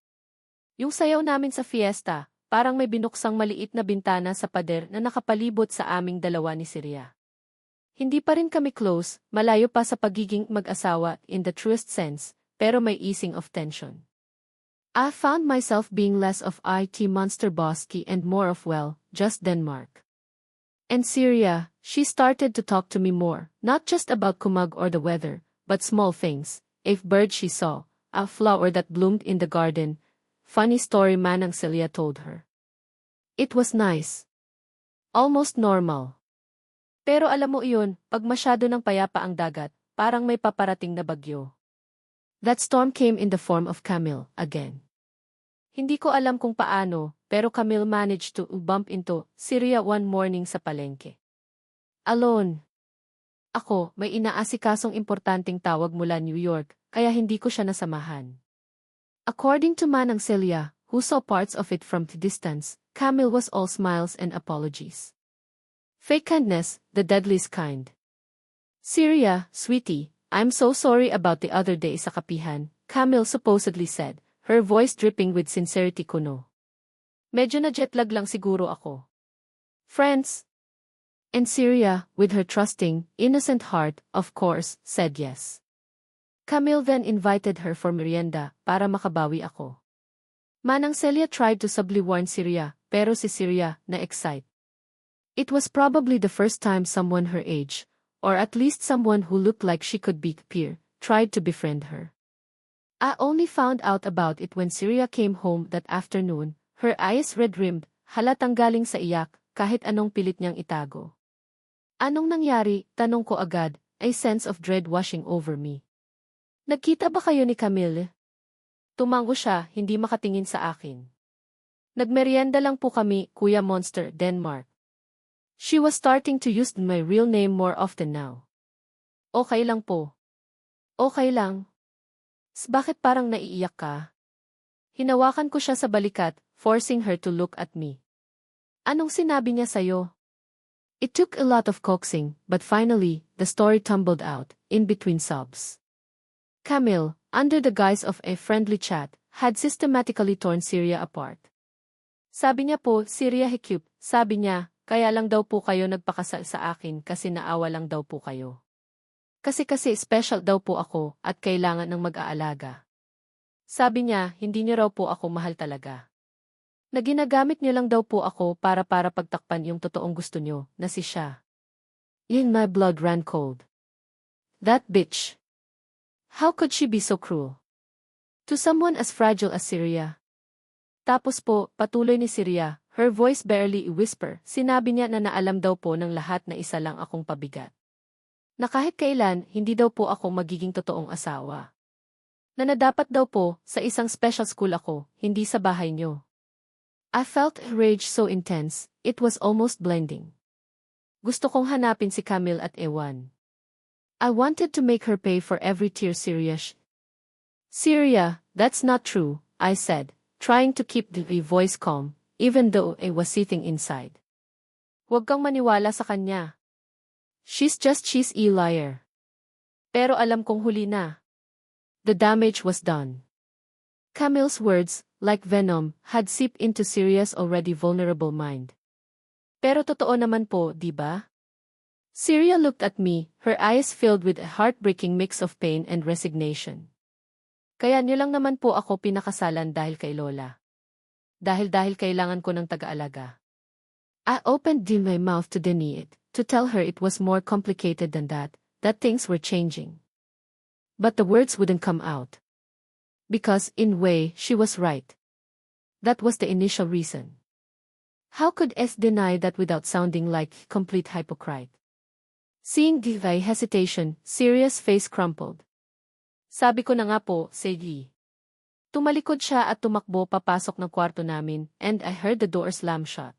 Yung sayaw namin sa fiesta, parang may binuksang maliit na bintana sa pader na nakapalibot sa aming dalawa ni Syria. Hindi pa rin kami close, malayo pa sa pagiging mag-asawa in the truest sense, pero may easing of tension. I found myself being less of it monster Bosky and more of just Denmark. And Syria, she started to talk to me more, not just about Kumag or the weather, but small things, a bird she saw, a flower that bloomed in the garden. Funny story Manang Celia told her. It was nice. Almost normal. Pero alam mo iyon, pag masyado ng payapa ang dagat, parang may paparating na bagyo. That storm came in the form of Camille, again. Hindi ko alam kung paano, pero Camille managed to bump into Syria one morning sa palengke. Alone. Ako, may inaasikasong importanteng tawag mula New York, kaya hindi ko siya nasamahan. According to Manang Celia, who saw parts of it from the distance, Camille was all smiles and apologies. Fake kindness, the deadliest kind. Syria, sweetie, I'm so sorry about the other day sa kapihan, Camille supposedly said, her voice dripping with sincerity kuno. Medyo na jetlag lang siguro ako. Friends? And Syria, with her trusting, innocent heart, of course, said yes. Camille then invited her for merienda para makabawi ako. Manang Celia tried to subtly warn Syria, pero si Syria na-excite. It was probably the first time someone her age, or at least someone who looked like she could be peer, tried to befriend her. I only found out about it when Syria came home that afternoon, her eyes red-rimmed, halatang galing sa iyak, kahit anong pilit niyang itago. Anong nangyari, tanong ko agad, a sense of dread washing over me. Nagkita ba kayo ni Camille? Tumango siya, hindi makatingin sa akin. Nagmerienda lang po kami, Kuya Monster, Denmark. She was starting to use my real name more often now. Okay lang po. Okay lang. Bakit parang naiiyak ka? Hinawakan ko siya sa balikat, forcing her to look at me. Anong sinabi niya sa'yo? It took a lot of coaxing, but finally, the story tumbled out, in between sobs. Camille, under the guise of a friendly chat, had systematically torn Syria apart. Sabi niya po, Syria hikup, sabi niya, kaya lang daw po kayo nagpakasal sa akin kasi naawa lang daw po kayo. Kasi special daw po ako at kailangan ng mag-aalaga. Sabi niya, hindi niyo raw po ako mahal talaga. Na ginagamit niyo lang daw po ako para pagtakpan yung totoong gusto niyo, na si siya. In my blood ran cold. That bitch. How could she be so cruel? To someone as fragile as Syria. Tapos po, patuloy ni Syria, her voice barely a whisper, sinabi niya na naalam daw po ng lahat na isa lang akong pabigat. Na kahit kailan, hindi daw po ako magiging totoong asawa. Na dapat daw po, sa isang special school ako, hindi sa bahay niyo. I felt a rage so intense, it was almost blinding. Gusto kong hanapin si Camille at ewan. I wanted to make her pay for every tear Syria. Syria, that's not true, I said, trying to keep the voice calm, even though I was sitting inside. Huwag kang maniwala sa kanya. She's a liar. Pero alam kong huli na. The damage was done. Camille's words, like venom, had seeped into Syria's already vulnerable mind. Pero totoo naman po, di ba? Syria looked at me, her eyes filled with a heartbreaking mix of pain and resignation. Kaya niyo lang naman po ako pinakasalan dahil kay Lola. Dahil kailangan ko ng taga-alaga. I opened my mouth to deny it, to tell her it was more complicated than that things were changing. But the words wouldn't come out. Because, in a way, she was right. That was the initial reason. How could S deny that without sounding like complete hypocrite? Seeing my hesitation, Syria's face crumpled. Sabi ko na nga po, Seiji. Tumalikod siya at tumakbo papasok ng kwarto namin, and I heard the door slam shut.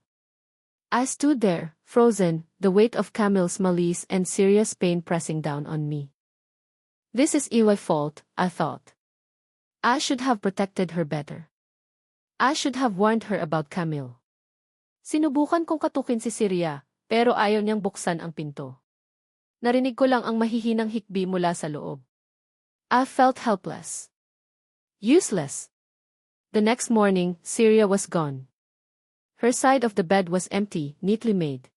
I stood there, frozen, the weight of Camille's malice and Syria's pain pressing down on me. This is my fault, I thought. I should have protected her better. I should have warned her about Camille. Sinubukan kong katukin si Syria, pero ayaw niyang buksan ang pinto. Narinig ko lang ang mahihinang hikbi mula sa loob. I felt helpless. Useless. The next morning, Syria was gone. Her side of the bed was empty, neatly made.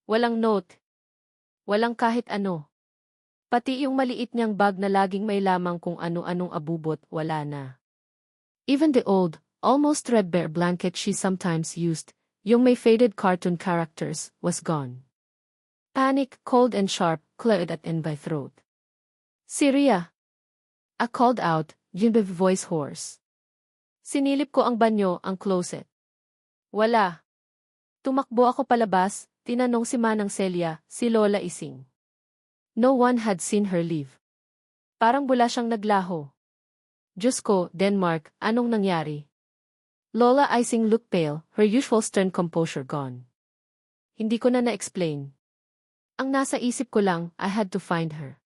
Walang note. Walang kahit ano. Pati yung maliit niyang bag na laging may lamang kung ano-anong abubot, wala na. Even the old, almost threadbare blanket she sometimes used, yung may faded cartoon characters, was gone. Panic, cold and sharp, clawed at my throat. "Syria!" I called out, yung voice hoarse. Sinilip ko ang banyo, ang closet. Wala. Tumakbo ako palabas, tinanong si Manang Celia, si Lola Ising. No one had seen her leave. Parang bula siyang naglaho. Diyos ko, Denmark, anong nangyari? Lola Ising looked pale, her usual stern composure gone. Hindi ko na na-explain. Ang nasa isip ko lang, I had to find her.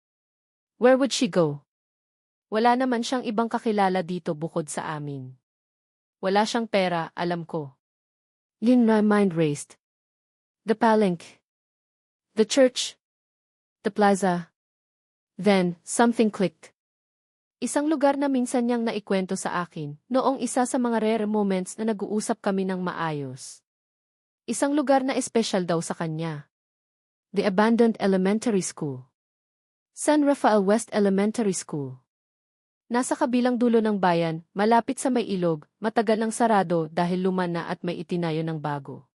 Where would she go? Wala naman siyang ibang kakilala dito bukod sa amin. Wala siyang pera, alam ko. My mind raced. The palenque. The church. The plaza. Then, something clicked. Isang lugar na minsan niyang naikwento sa akin, noong isa sa mga rare moments na nag-uusap kami ng maayos. Isang lugar na espesyal daw sa kanya. The abandoned elementary school. San Rafael West Elementary School. Nasa kabilang dulo ng bayan, malapit sa may ilog, matagal nang sarado dahil luma na at may itinayo ng bago.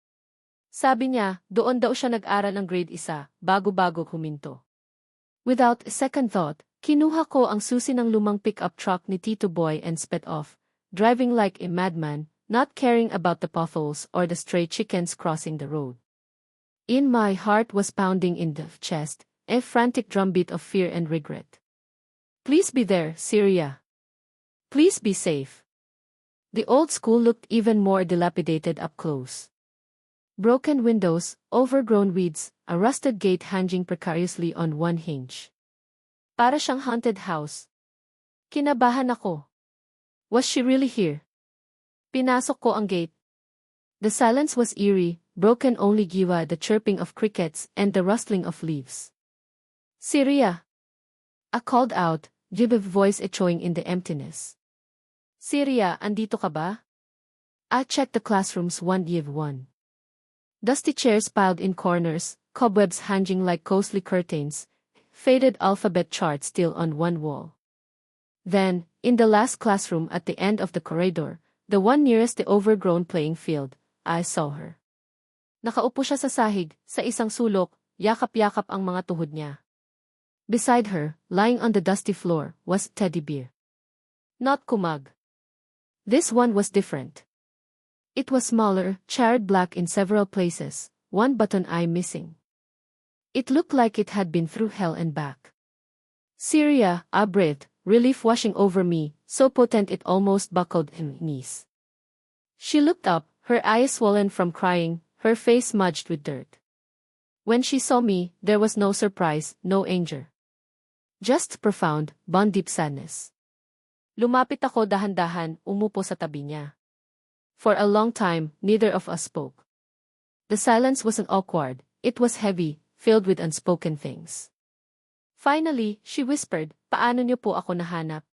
Sabi niya, doon daw siya nag-aral ng grade 1, bago-bago huminto. Without a second thought, kinuha ko ang susi ng lumang pick-up truck ni Tito Boy and sped off, driving like a madman, not caring about the potholes or the stray chickens crossing the road. In my heart was pounding in the chest, a frantic drumbeat of fear and regret. Please be there, Syria. Please be safe. The old school looked even more dilapidated up close. Broken windows, overgrown weeds, a rusted gate hanging precariously on one hinge. Para siyang haunted house. Kinabahan ako. Was she really here? Pinasok ko ang gate. The silence was eerie, broken only by the chirping of crickets and the rustling of leaves. Syria! I called out, a voice echoing in the emptiness. Syria, andito ka ba? I checked the classrooms one by one. Dusty chairs piled in corners, cobwebs hanging like ghostly curtains, faded alphabet charts still on one wall. Then, in the last classroom at the end of the corridor, the one nearest the overgrown playing field, I saw her. Nakaupo siya sa sahig, sa isang sulok, yakap-yakap ang mga tuhod niya. Beside her, lying on the dusty floor, was Teddy Bear. Not Kumag. This one was different. It was smaller, charred black in several places, one button eye missing. It looked like it had been through hell and back. Syria, I breathed, relief washing over me, so potent it almost buckled in knees. She looked up, her eyes swollen from crying, her face smudged with dirt. When she saw me, there was no surprise, no anger. Just profound, bone-deep sadness. Lumapit ako dahan-dahan, umupo sa tabi niya. For a long time, neither of us spoke. The silence wasn't awkward, it was heavy, filled with unspoken things. Finally, she whispered, paano niyo po ako nahanap?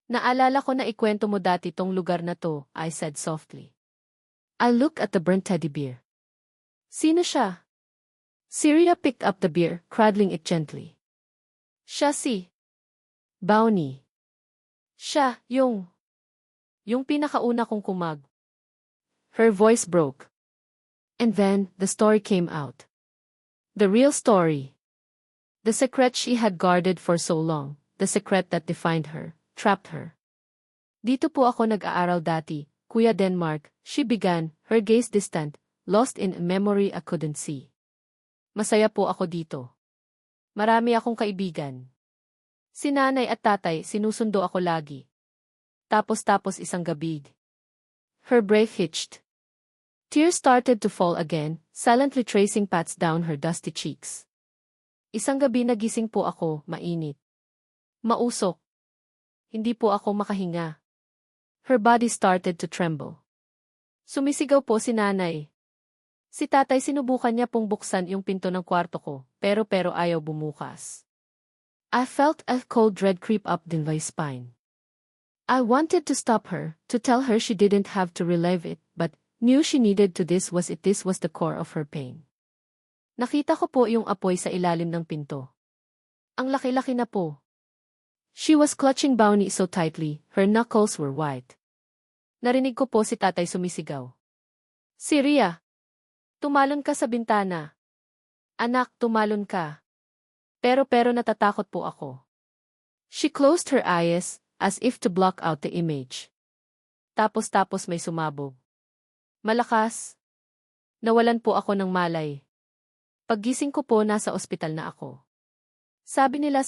Naalala ko na ikwento mo dati tong lugar na to, I said softly. I looked at the burnt teddy bear. Sino siya? Syria picked up the beer, cradling it gently. Siya si Bounty. Siya, yung pinakauna kong kumag. Her voice broke. And then, the story came out. The real story. The secret she had guarded for so long, the secret that defined her, trapped her. Dito po ako nag-aaral dati, Kuya Denmark, she began, her gaze distant, lost in a memory I couldn't see. Masaya po ako dito. Marami akong kaibigan. Si nanay at tatay sinusundo ako lagi. Tapos isang gabi. Her breath hitched. Tears started to fall again, silently tracing paths down her dusty cheeks. Isang gabi nagising po ako, mainit. Mausok. Hindi po ako makahinga. Her body started to tremble. Sumisigaw po si nanay. Si tatay sinubukan niya pong buksan yung pinto ng kwarto ko, pero ayaw bumukas. I felt a cold dread creep up my spine. I wanted to stop her, to tell her she didn't have to relive it, but knew she needed to. This was the core of her pain. Nakita ko po yung apoy sa ilalim ng pinto. Ang laki-laki na po. She was clutching Bounty so tightly, her knuckles were white. Narinig ko po si tatay sumisigaw. Syria! Tumalon ka sa bintana. Anak, tumalon ka. Pero natatakot po ako. She closed her eyes, as if to block out the image. Tapos may sumabog. Malakas. Nawalan po ako ng malay. Paggising ko po nasa ospital na ako. Sabi nila,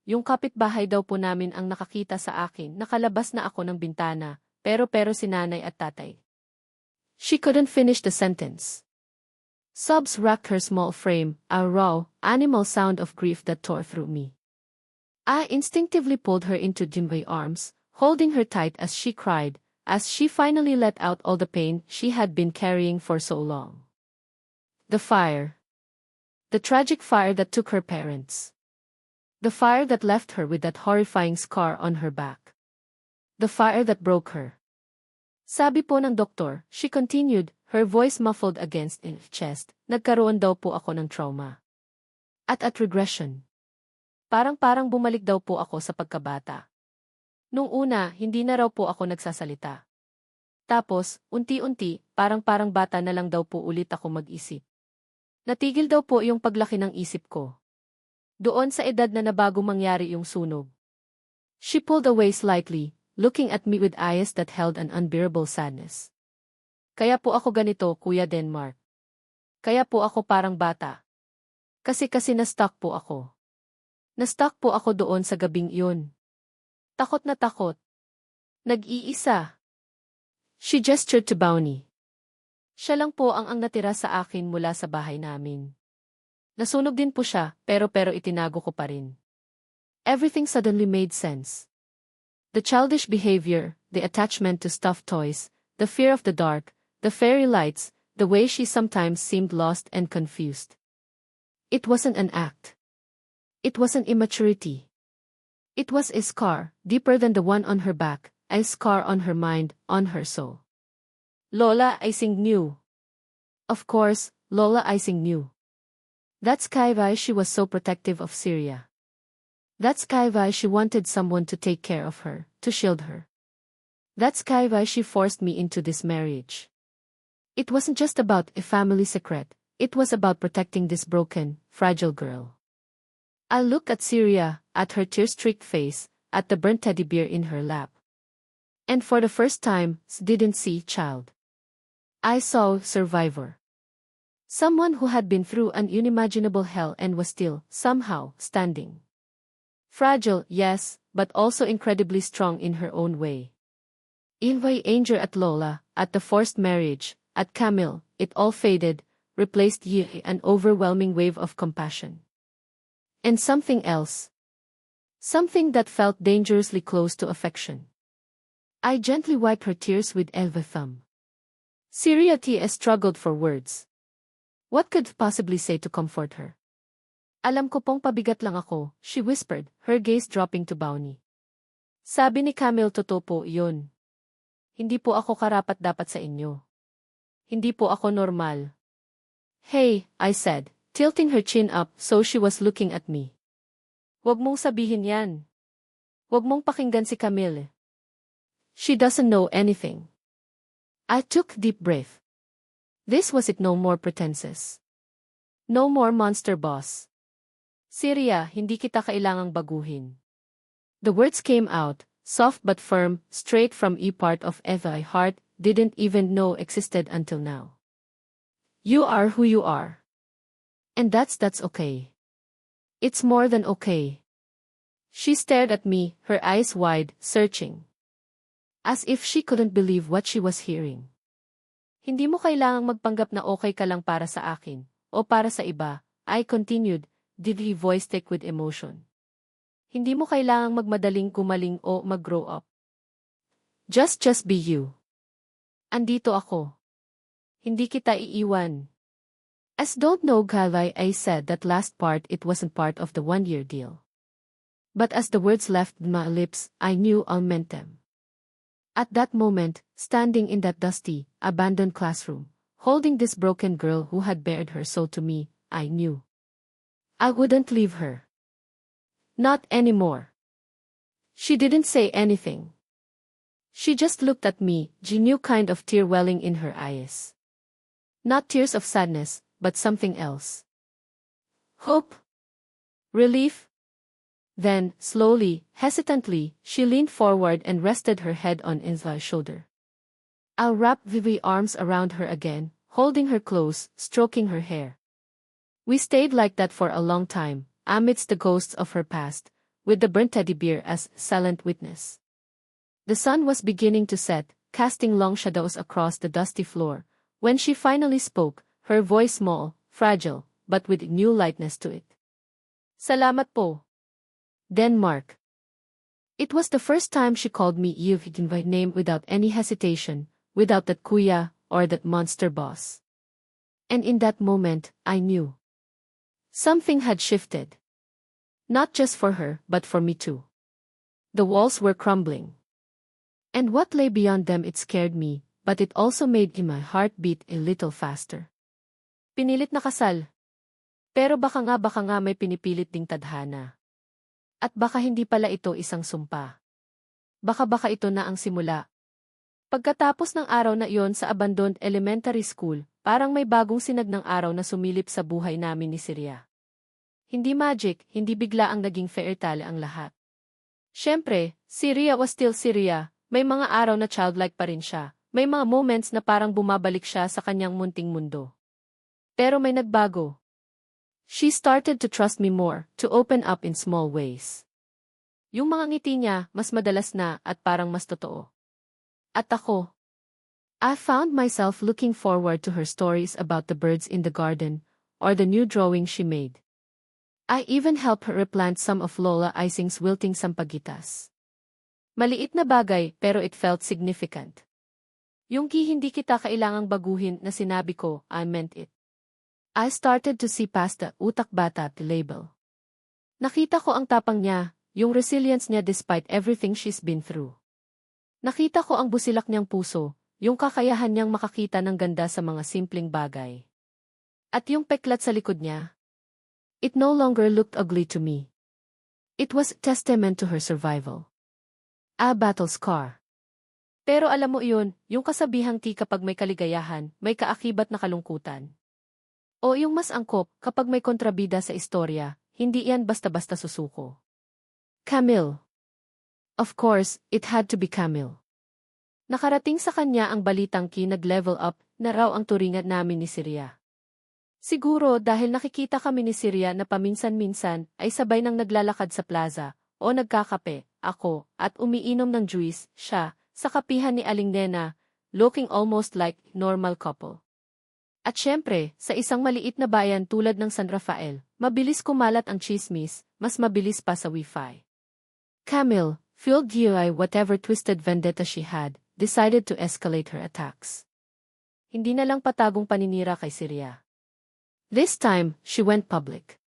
yung kapitbahay daw po namin ang nakakita sa akin, nakalabas na ako ng bintana, pero si nanay at tatay. She couldn't finish the sentence. Sobs racked her small frame, a raw, animal sound of grief that tore through me. I instinctively pulled her into my arms, holding her tight as she cried, as she finally let out all the pain she had been carrying for so long. The fire. The tragic fire that took her parents. The fire that left her with that horrifying scar on her back. The fire that broke her. Sabi po ng doktor, she continued, her voice muffled against her chest, nagkaroon daw po ako ng trauma. At regression. Parang bumalik daw po ako sa pagkabata. Nung una, hindi na raw po ako nagsasalita. Tapos, unti-unti, parang bata na lang daw po ulit ako mag-isip. Natigil daw po yung paglaki ng isip ko. Doon sa edad na nabago mangyari yung sunog. She pulled away slightly, looking at me with eyes that held an unbearable sadness. Kaya po ako ganito, Kuya Denmark. Kaya po ako parang bata. Kasi na-stuck po ako. Na-stuck po ako doon sa gabing iyon. Takot na takot. Nag-iisa. She gestured to Bounty. Siya lang po ang natira sa akin mula sa bahay namin. Nasunog din po siya, pero itinago ko pa rin. Everything suddenly made sense. The childish behavior, the attachment to stuffed toys, the fear of the dark, the fairy lights, the way she sometimes seemed lost and confused. It wasn't an act. It was an immaturity. It was a scar, deeper than the one on her back, a scar on her mind, on her soul. Lola Ising knew. Of course, Lola Ising knew. That's why she was so protective of Syria. That's why she wanted someone to take care of her, to shield her. That's why she forced me into this marriage. It wasn't just about a family secret, it was about protecting this broken, fragile girl. I looked at Syria, at her tear-streaked face, at the burnt teddy bear in her lap. And for the first time, didn't see child. I saw survivor. Someone who had been through an unimaginable hell and was still, somehow, standing. Fragile, yes, but also incredibly strong in her own way. In my anger at Lola, at the forced marriage, at Camille, it all faded, replaced an overwhelming wave of compassion. And something else. Something that felt dangerously close to affection. I gently wiped her tears with Elva thumb. Syria T.S. struggled for words. What could possibly say to comfort her? Alam ko pong pabigat lang ako, she whispered, her gaze dropping to Bounty. Sabi ni Camille, totoo po yun. Hindi po ako karapat-dapat sa inyo. Hindi po ako normal. Hey, I said, tilting her chin up so she was looking at me. Wag mong sabihin yan. Wag mong pakinggan si Camille. She doesn't know anything. I took deep breath. This was it, no more pretenses. No more monster boss. Syria, hindi kita kailangang baguhin. The words came out, soft but firm, straight from a part of my heart didn't even know existed until now. You are who you are. And that's okay. It's more than okay. She stared at me, her eyes wide, searching. As if she couldn't believe what she was hearing. Hindi mo kailangang magpanggap na okay ka lang para sa akin, o para sa iba, I continued, did he voice thick with emotion. Hindi mo kailangang magmadaling gumaling o mag-grow up. Just be you. Andito ako. Hindi kita iiwan. As don't know Galay, I said that last part, it wasn't part of the one-year deal. But as the words left my lips, I knew I meant them. At that moment, standing in that dusty, abandoned classroom, holding this broken girl who had bared her soul to me, I knew. I wouldn't leave her. Not anymore. She didn't say anything. She just looked at me, a new kind of tear welling in her eyes. Not tears of sadness, but something else. Hope. Relief. Then, slowly, hesitantly, she leaned forward and rested her head on Insla's shoulder. I wrapped Vivi's arms around her again, holding her close, stroking her hair. We stayed like that for a long time, amidst the ghosts of her past, with the burnt teddy bear as silent witness. The sun was beginning to set, casting long shadows across the dusty floor, when she finally spoke, her voice small, fragile, but with new lightness to it. Salamat po. Denmark. It was the first time she called me Yevgeny by name without any hesitation, without that kuya, or that monster boss. And in that moment, I knew. Something had shifted. Not just for her, but for me too. The walls were crumbling. And what lay beyond them it scared me, but it also made my heart beat a little faster. Pinilit na kasal. Pero baka nga may pinipilit ding tadhana. At baka hindi pala ito isang sumpa. Baka ito na ang simula. Pagkatapos ng araw na iyon sa abandoned elementary school, parang may bagong sinag ng araw na sumilip sa buhay namin ni Siria. Hindi magic, hindi bigla ang naging fairy tale ang lahat. Siyempre, Siria was still Siria, may mga araw na childlike pa rin siya, may mga moments na parang bumabalik siya sa kanyang munting mundo. Pero may nagbago. She started to trust me more, to open up in small ways. Yung mga ngiti niya, mas madalas na at parang mas totoo. At ako, I found myself looking forward to her stories about the birds in the garden, or the new drawing she made. I even helped her replant some of Lola Ising's wilting sampaguitas. Maliit na bagay, pero it felt significant. Yung hindi kita kailangang baguhin na sinabi ko, I meant it. I started to see past the utak bata label. Nakita ko ang tapang niya, yung resilience niya despite everything she's been through. Nakita ko ang busilak niyang puso, yung kakayahan niyang makakita ng ganda sa mga simpleng bagay. At yung peklat sa likod niya. It no longer looked ugly to me. It was a testament to her survival. A battle scar. Pero alam mo iyon, yung kasabihang kapag may kaligayahan, may kaakibat na kalungkutan. O yung mas angkop, kapag may kontrabida sa istorya, hindi yan basta-basta susuko. Camille. Of course, it had to be Camille. Nakarating sa kanya ang balitang nag-level up na raw ang turingan namin ni Siria. Siguro dahil nakikita kami ni Siria na paminsan-minsan ay sabay nang naglalakad sa plaza o nagkakape, ako, at umiinom ng juice, siya, sa kapihan ni Aling Nena, looking almost like normal couple. At syempre, sa isang maliit na bayan tulad ng San Rafael, mabilis kumalat ang chismis, mas mabilis pa sa Wi-Fi. Camille, fueled by whatever twisted vendetta she had, decided to escalate her attacks. Hindi na lang patagong paninira kay Siria. This time, she went public.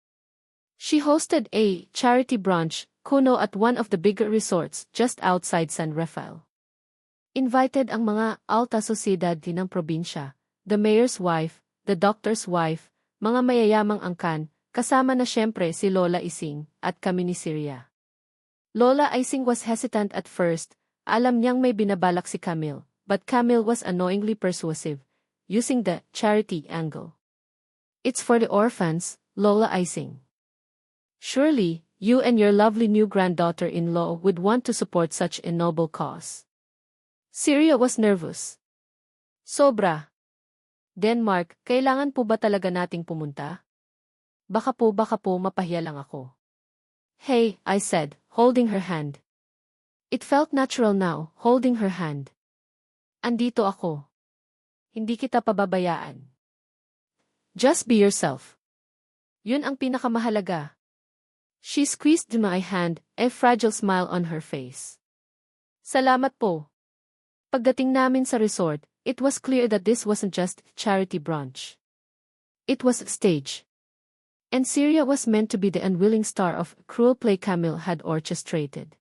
She hosted a charity brunch, kuno at one of the bigger resorts just outside San Rafael. Invited ang mga alta sociedad ng probinsya, the mayor's wife, the doctor's wife, mga mayayamang angkan, kasama na syempre si Lola Ising, at kami ni Siria. Lola Ising was hesitant at first, alam niyang may binabalak si Camille, but Camille was annoyingly persuasive, using the charity angle. It's for the orphans, Lola Ising. Surely, you and your lovely new granddaughter-in-law would want to support such a noble cause. Siria was nervous. Sobra. Denmark, kailangan po ba talaga nating pumunta? Baka po mapahiya lang ako. Hey, I said, holding her hand. It felt natural now, holding her hand. Andito ako. Hindi kita pababayaan. Just be yourself. Yun ang pinakamahalaga. She squeezed my hand, a fragile smile on her face. Salamat po. Pagdating namin sa resort, it was clear that this wasn't just charity brunch. It was a stage. And Siria was meant to be the unwilling star of cruel play Camille had orchestrated.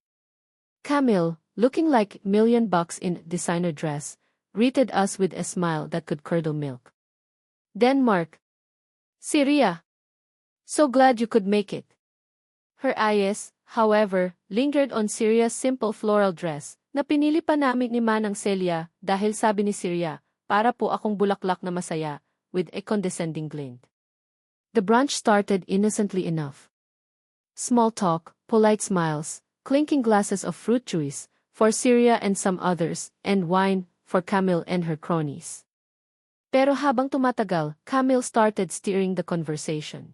Camille, looking like $1,000,000 in designer dress, greeted us with a smile that could curdle milk. Denmark. Siria. So glad you could make it. Her eyes, however, lingered on Syria's simple floral dress, na pinili pa namin ni Manang Celia dahil sabi ni Syria, para po akong bulaklak na masaya, with a condescending glint. The brunch started innocently enough. Small talk, polite smiles, clinking glasses of fruit juice, for Syria and some others, and wine, for Camille and her cronies. Pero habang tumatagal, Camille started steering the conversation.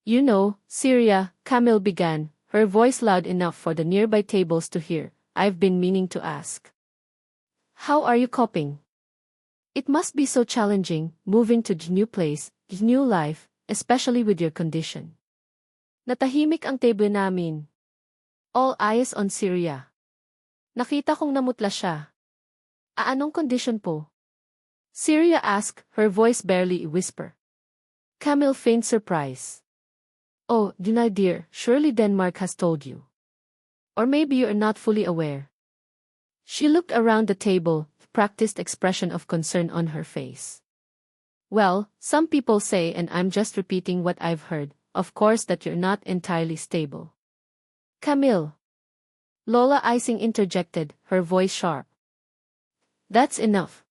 You know, Syria, Camille began, her voice loud enough for the nearby tables to hear, I've been meaning to ask. How are you coping? It must be so challenging, moving to the new place, the new life, especially with your condition. Natahimik ang table namin. All eyes on Syria. Nakita kong namutla siya. Anong condition po? Syria asked, her voice barely a whisper. Camille feigned surprise. Oh, Dina dear, surely Denmark has told you. Or maybe you are not fully aware. She looked around the table, practiced expression of concern on her face. Well, some people say, and I'm just repeating what I've heard, of course, that you're not entirely stable. Camille. Lola Ising interjected, her voice sharp. That's enough.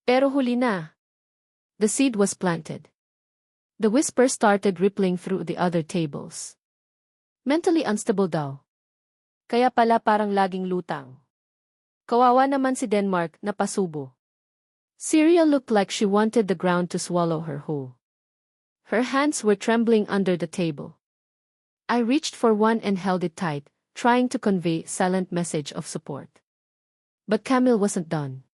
Pero huli na. The seed was planted. The whisper started rippling through the other tables. Mentally unstable daw. Kaya pala parang laging lutang. Kawawa naman si Denmark na pasubo. Syria looked like she wanted the ground to swallow her whole. Her hands were trembling under the table. I reached for one and held it tight, trying to convey a silent message of support. But Camille wasn't done.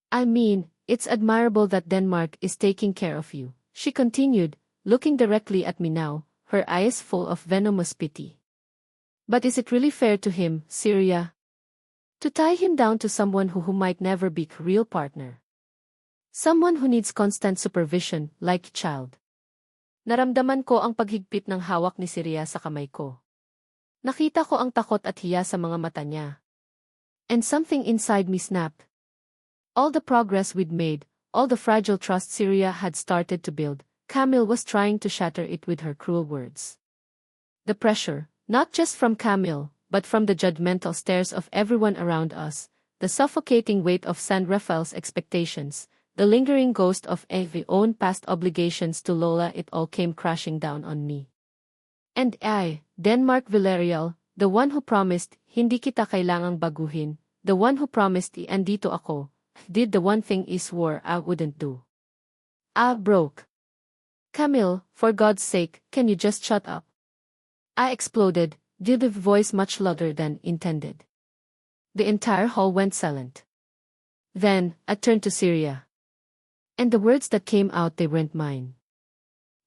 I mean, it's admirable that Denmark is taking care of you, she continued, looking directly at me now, her eyes full of venomous pity. But is it really fair to him, Syria? To tie him down to someone who might never be a real partner. Someone who needs constant supervision, like a child. Naramdaman ko ang paghigpit ng hawak ni Syria sa kamay ko. Nakita ko ang takot at hiya sa mga mata niya. And something inside me snapped. All the progress we'd made, all the fragile trust Syria had started to build, Camille was trying to shatter it with her cruel words. The pressure, not just from Camille, but from the judgmental stares of everyone around us, the suffocating weight of San Rafael's expectations, the lingering ghost of Evie's own past obligations to Lola, it all came crashing down on me. And I, Denmark Villarreal, the one who promised, hindi kita kailangang baguhin, the one who promised, andito ako, did the one thing I swore I wouldn't do. Broke. Camille, for God's sake, can you just shut up? I exploded, did a voice much louder than intended. The entire hall went silent. Then, I turned to Syria. And the words that came out, they weren't mine.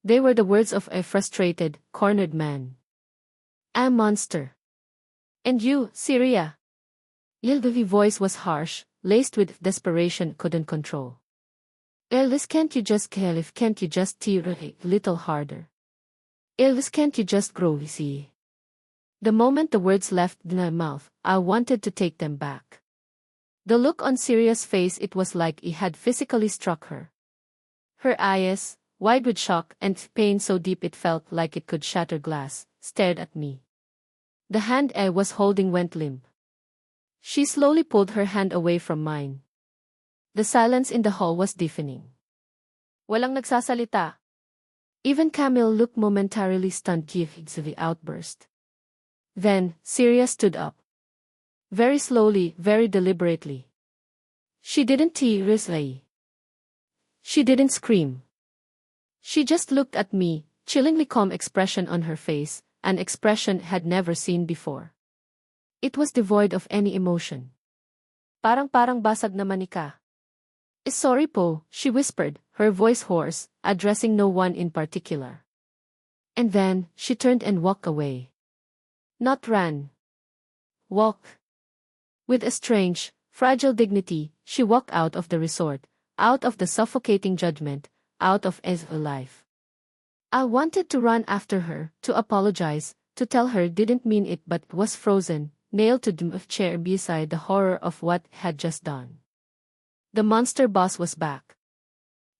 They were the words of a frustrated, cornered man. I'm a monster. And you, Syria? Yildi's voice was harsh, laced with desperation couldn't control. Elvis, can't you just can't you just tear a little harder? Elvis, can't you just grow easy? The moment the words left my mouth, I wanted to take them back. The look on Syria's face, it was like it had physically struck her. Her eyes, wide with shock and pain so deep it felt like it could shatter glass, stared at me. The hand I was holding went limp. She slowly pulled her hand away from mine. The silence in the hall was deafening. Walang nagsasalita. Even Camille looked momentarily stunned to the outburst. Then, Syria stood up. Very slowly, very deliberately. She didn't tear. She didn't scream. She just looked at me, chillingly calm expression on her face, an expression had never seen before. It was devoid of any emotion. Parang basag na manika. Sorry po, she whispered, her voice hoarse, addressing no one in particular. And then, she turned and walked away. Not ran. Walk. With a strange, fragile dignity, she walked out of the resort, out of the suffocating judgment, out of a life. I wanted to run after her, to apologize, to tell her didn't mean it, but was frozen, nailed to the chair beside the horror of what had just done. The monster boss was back.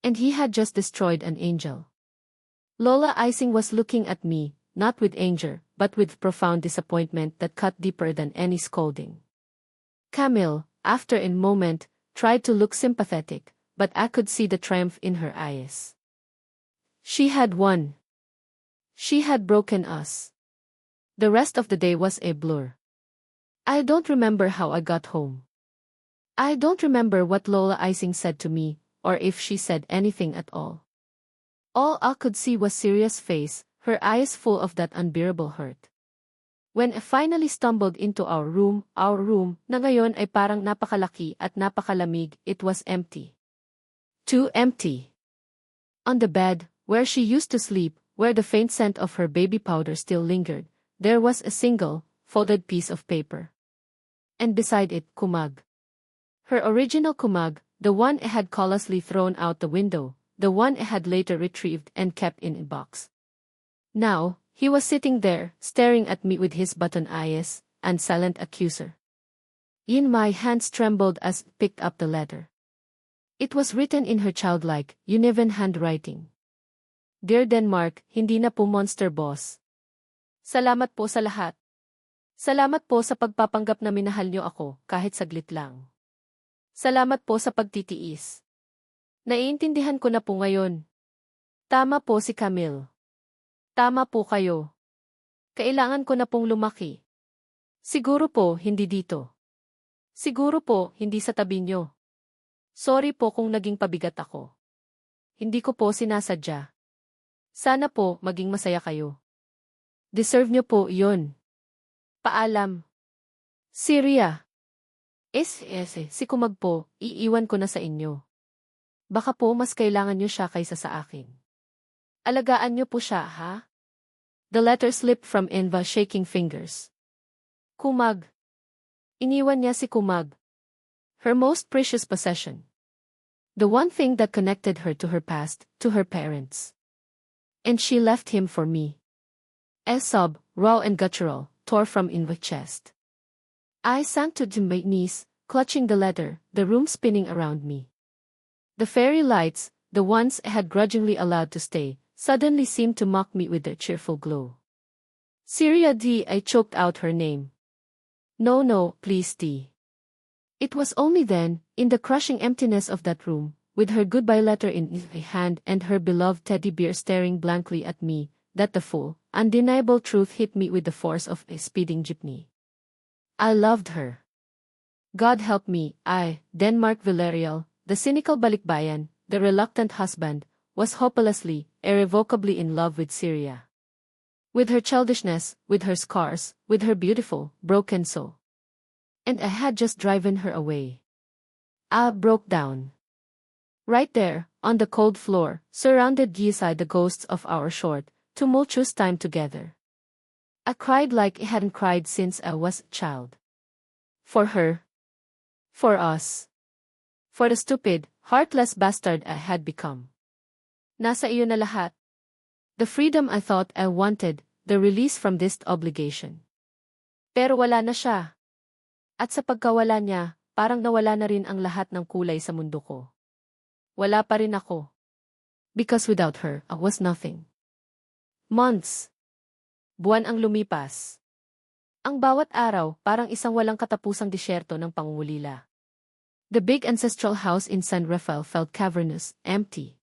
And he had just destroyed an angel. Lola Ising was looking at me, not with anger, but but with profound disappointment that cut deeper than any scolding. Camille, after a moment, tried to look sympathetic, but I could see the triumph in her eyes. She had won. She had broken us. The rest of the day was a blur. I don't remember how I got home. I don't remember what Lola Ising said to me, or if she said anything at all. All I could see was Syria's face, her eyes full of that unbearable hurt. When I finally stumbled into our room na ngayon ay parang napakalaki at napakalamig, it was empty. Too empty. On the bed, where she used to sleep, where the faint scent of her baby powder still lingered, there was a single, folded piece of paper. And beside it, Kumag. Her original Kumag, the one I had callously thrown out the window, the one I had later retrieved and kept in a box. Now, he was sitting there, staring at me with his button eyes, and silent accuser. My hands trembled as I picked up the letter. It was written in her childlike, uneven handwriting. Dear Denmark, hindi na po monster boss. Salamat po sa lahat. Salamat po sa pagpapanggap na minahal niyo ako, kahit saglit lang. Salamat po sa pagtitiis. Naiintindihan ko na po ngayon. Tama po si Camille. Tama po kayo. Kailangan ko na pong lumaki. Siguro po hindi dito. Siguro po hindi sa tabi niyo. Sorry po kung naging pabigat ako. Hindi ko po sinasadya. Sana po maging masaya kayo. Deserve niyo po iyon. Paalam. Syria. Si Kumag po, iiwan ko na sa inyo. Baka po mas kailangan niyo siya kaysa sa akin. Alagaan niyo po siya, ha? The letter slipped from Enva's shaking fingers. Kumag. Iniwan niya si Kumag. Her most precious possession. The one thing that connected her to her past, to her parents. And she left him for me. A sob, raw and guttural, tore from Enva's chest. I sank to my knees, clutching the letter, the room spinning around me. The fairy lights, the ones I had grudgingly allowed to stay, suddenly seemed to mock me with their cheerful glow. Syria D. I choked out her name. No, please D. It was only then, in the crushing emptiness of that room, with her goodbye letter in my hand and her beloved teddy bear staring blankly at me, that the full, undeniable truth hit me with the force of a speeding jeepney. I loved her. God help me, Denmark Villarreal, the cynical balikbayan, the reluctant husband, was hopelessly, irrevocably in love with Syria. With her childishness, with her scars, with her beautiful, broken soul. And I had just driven her away. I broke down. Right there, on the cold floor, surrounded beside the ghosts of our short, tumultuous time together. I cried like I hadn't cried since I was a child. For her. For us. For the stupid, heartless bastard I had become. Nasa iyo na lahat. The freedom I thought I wanted, the release from this obligation. Pero wala na siya. At sa pagkawala niya, parang nawala na rin ang lahat ng kulay sa mundo ko. Wala pa rin ako. Because without her, I was nothing. Months. Buwan ang lumipas. Ang bawat araw, parang isang walang katapusang disyerto ng pangungulila. The big ancestral house in San Rafael felt cavernous, empty.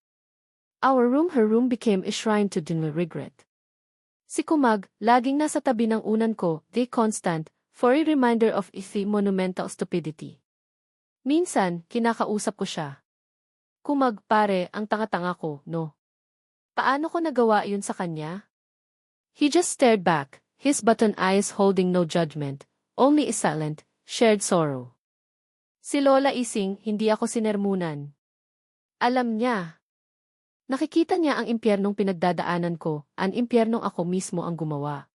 Her room became a shrine to dim regret. Si Kumag, laging nasa tabi ng unan ko, the constant, for a reminder of the monumental stupidity. Minsan, kinakausap ko siya. Kumag, pare, ang tanga-tanga ko, no? Paano ko nagawa yun sa kanya? He just stared back, his button eyes holding no judgment, only a silent, shared sorrow. Si Lola Ising, hindi ako sinermunan. Alam niya. Nakikita niya ang impyernong pinagdadaanan ko, ang impyernong ako mismo ang gumawa.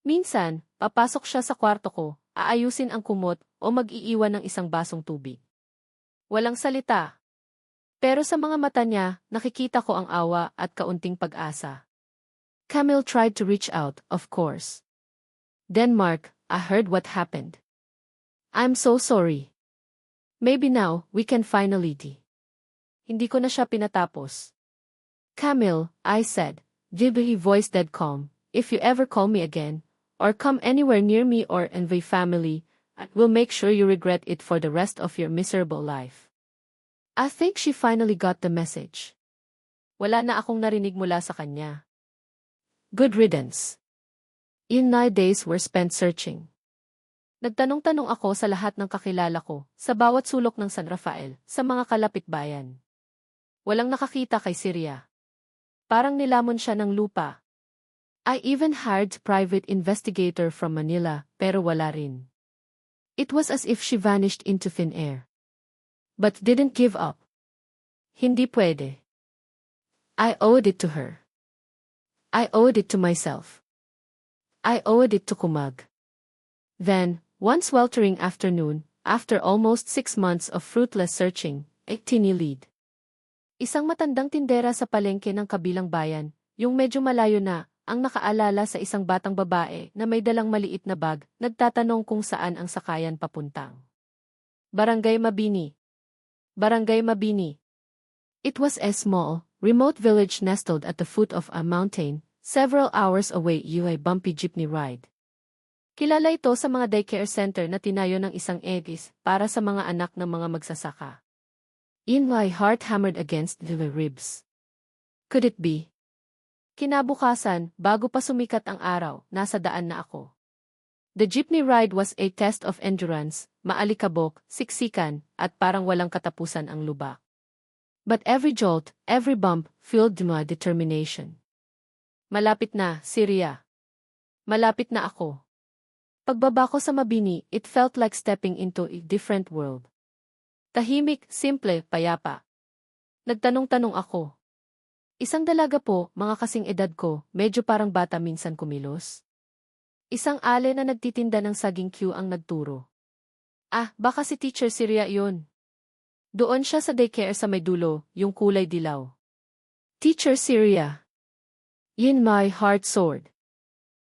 Minsan, papasok siya sa kwarto ko, aayusin ang kumot o mag-iiwan ng isang basong tubig. Walang salita. Pero sa mga mata niya, nakikita ko ang awa at kaunting pag-asa. Camille tried to reach out, of course. Denmark, I heard what happened. I'm so sorry. Maybe now, we can finally Hindi ko na siya pinatapos. Camille, I said, he voice dead calm, if you ever call me again, or come anywhere near me or envy family, I will make sure you regret it for the rest of your miserable life. I think she finally got the message. Wala na akong narinig mula sa kanya. Good riddance. In 9 days were spent searching. Nagtanong-tanong ako sa lahat ng kakilala ko, sa bawat sulok ng San Rafael, sa mga kalapitbayan. Walang nakakita kay Syria. Parang nilamon siya ng lupa. I even hired private investigator from Manila, pero wala rin. It was as if she vanished into thin air. But didn't give up. Hindi pwede. I owed it to her. I owed it to myself. I owed it to Kumag. Then, one sweltering afternoon, after almost 6 months of fruitless searching, a tiny lead. Isang matandang tindera sa palengke ng kabilang bayan, yung medyo malayo na, ang nakaalala sa isang batang babae na may dalang maliit na bag, nagtatanong kung saan ang sakayan papuntang. Barangay Mabini. Barangay Mabini. It was a small, remote village nestled at the foot of a mountain, several hours away a bumpy jeepney ride. Kilala ito sa mga daycare center na tinayo ng isang edis para sa mga anak ng mga magsasaka. In my heart hammered against the ribs. Could it be? Kinabukasan, bago pa sumikat ang araw, nasa daan na ako. The jeepney ride was a test of endurance, maalikabok, siksikan, at parang walang katapusan ang lubak. But every jolt, every bump, fueled my determination. Malapit na, Syria. Malapit na ako. Pagbaba ko sa Mabini, it felt like stepping into a different world. Tahimik, simple, payapa. Nagtanong-tanong ako. Isang dalaga po, mga kasing edad ko, medyo parang bata minsan kumilos. Isang ale na nagtitinda ng saging Q ang nagturo. Ah, baka si Teacher Syria yun. Doon siya sa daycare sa may dulo, yung kulay dilaw. Teacher Syria. In my heart soared.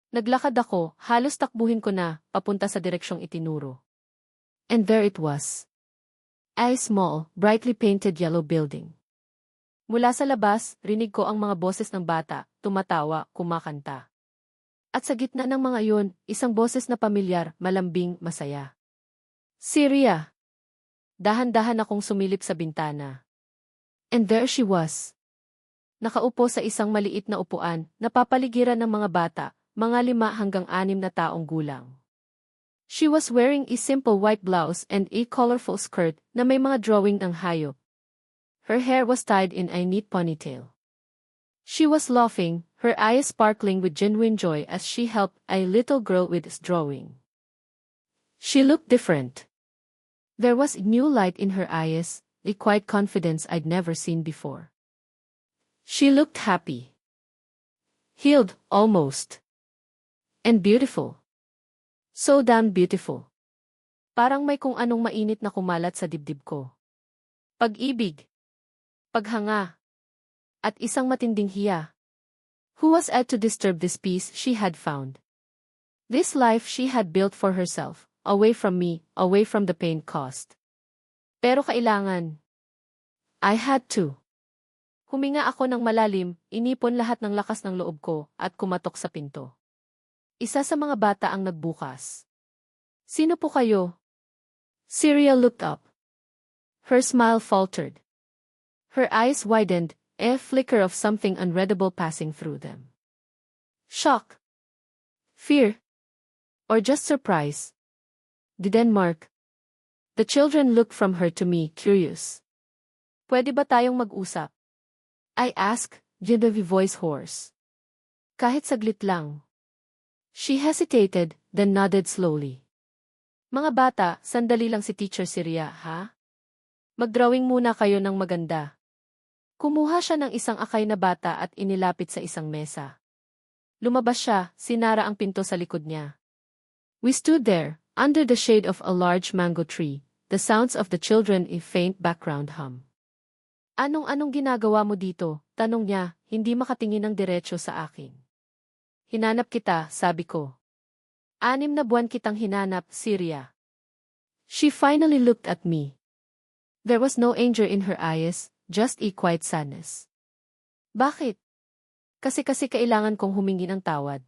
Naglakad ako, halos takbuhin ko na, papunta sa direksyong itinuro. And there it was. A small, brightly painted yellow building. Mula sa labas, rinig ko ang mga boses ng bata, tumatawa, kumakanta. At sa gitna ng mga yun, isang boses na pamilyar, malambing, masaya. Syria! Dahan-dahan akong sumilip sa bintana. And there she was. Nakaupo sa isang maliit na upuan, napapaligiran ng mga bata, mga 5 hanggang 6 na taong gulang. She was wearing a simple white blouse and a colorful skirt na may mga drawing ng hayop. Her hair was tied in a neat ponytail. She was laughing, her eyes sparkling with genuine joy as she helped a little girl with his drawing. She looked different. There was a new light in her eyes, a quiet confidence I'd never seen before. She looked happy. Healed, almost. And beautiful. So damn beautiful. Parang may kung anong mainit na kumalat sa dibdib ko. Pag-ibig. Paghanga. At isang matinding hiya. Who was I to disturb this peace she had found? This life she had built for herself, away from me, away from the pain caused. Pero kailangan. I had to. Huminga ako ng malalim, inipon lahat ng lakas ng loob ko, at kumatok sa pinto. Isa sa mga bata ang nagbukas. Sino po kayo? Syria looked up. Her smile faltered. Her eyes widened, a flicker of something unreadable passing through them. Shock. Fear. Or just surprise. The Denmark. The children looked from her to me, curious. Pwede ba tayong mag-usap? I asked, Genevieve voice hoarse. Kahit saglit lang. She hesitated, then nodded slowly. Mga bata, sandali lang si Teacher Syria, ha? Mag-drawing muna kayo ng maganda. Kumuha siya ng isang akay na bata at inilapit sa isang mesa. Lumabas siya, sinara ang pinto sa likod niya. We stood there, under the shade of a large mango tree, the sounds of the children a faint background hum. Anong ginagawa mo dito? Tanong niya, hindi makatingin ng diretso sa akin. Hinanap kita, sabi ko. 6 na buwan kitang hinanap, Syria. She finally looked at me. There was no anger in her eyes, just a quiet sadness. Bakit? Kasi kailangan kong humingi ng tawad.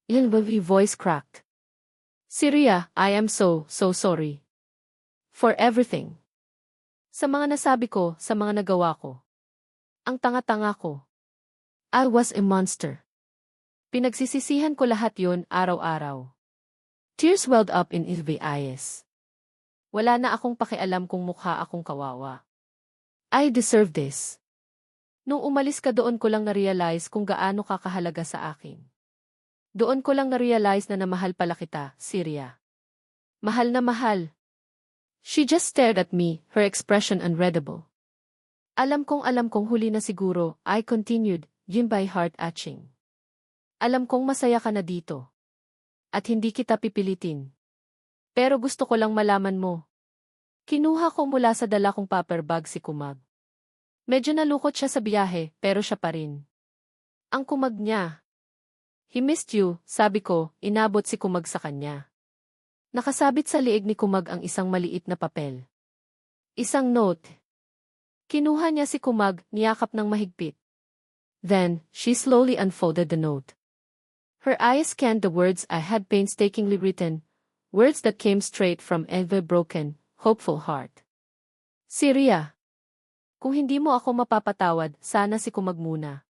Ilnbavi voice cracked. Syria, I am so sorry. For everything. Sa mga nasabi ko, sa mga nagawa ko. Ang tanga-tanga ko. I was a monster. Pinagsisisihan ko lahat yun araw-araw. Tears welled up in his eyes. Wala na akong pakialam kung mukha akong kawawa. I deserve this. Nung umalis ka doon ko lang na-realize kung gaano ka kahalaga sa akin. Doon ko lang na-realize na namahal pala kita, Syria. Mahal na mahal. She just stared at me, her expression unreadable. Alam kong huli na siguro, I continued, yun by heart atching. Alam kong masaya ka na dito. At hindi kita pipilitin. Pero gusto ko lang malaman mo. Kinuha ko mula sa dala kong paper bag si Kumag. Medyo nalukot siya sa biyahe, pero siya pa rin. Ang Kumag niya. He missed you, sabi ko, inabot si Kumag sa kanya. Nakasabit sa liig ni Kumag ang isang maliit na papel. Isang note. Kinuha niya si Kumag, niyakap ng mahigpit. Then, she slowly unfolded the note. Her eyes scanned the words I had painstakingly written, words that came straight from every broken, hopeful heart. Syria. Kung hindi mo ako mapapatawad, sana si Kumag muna.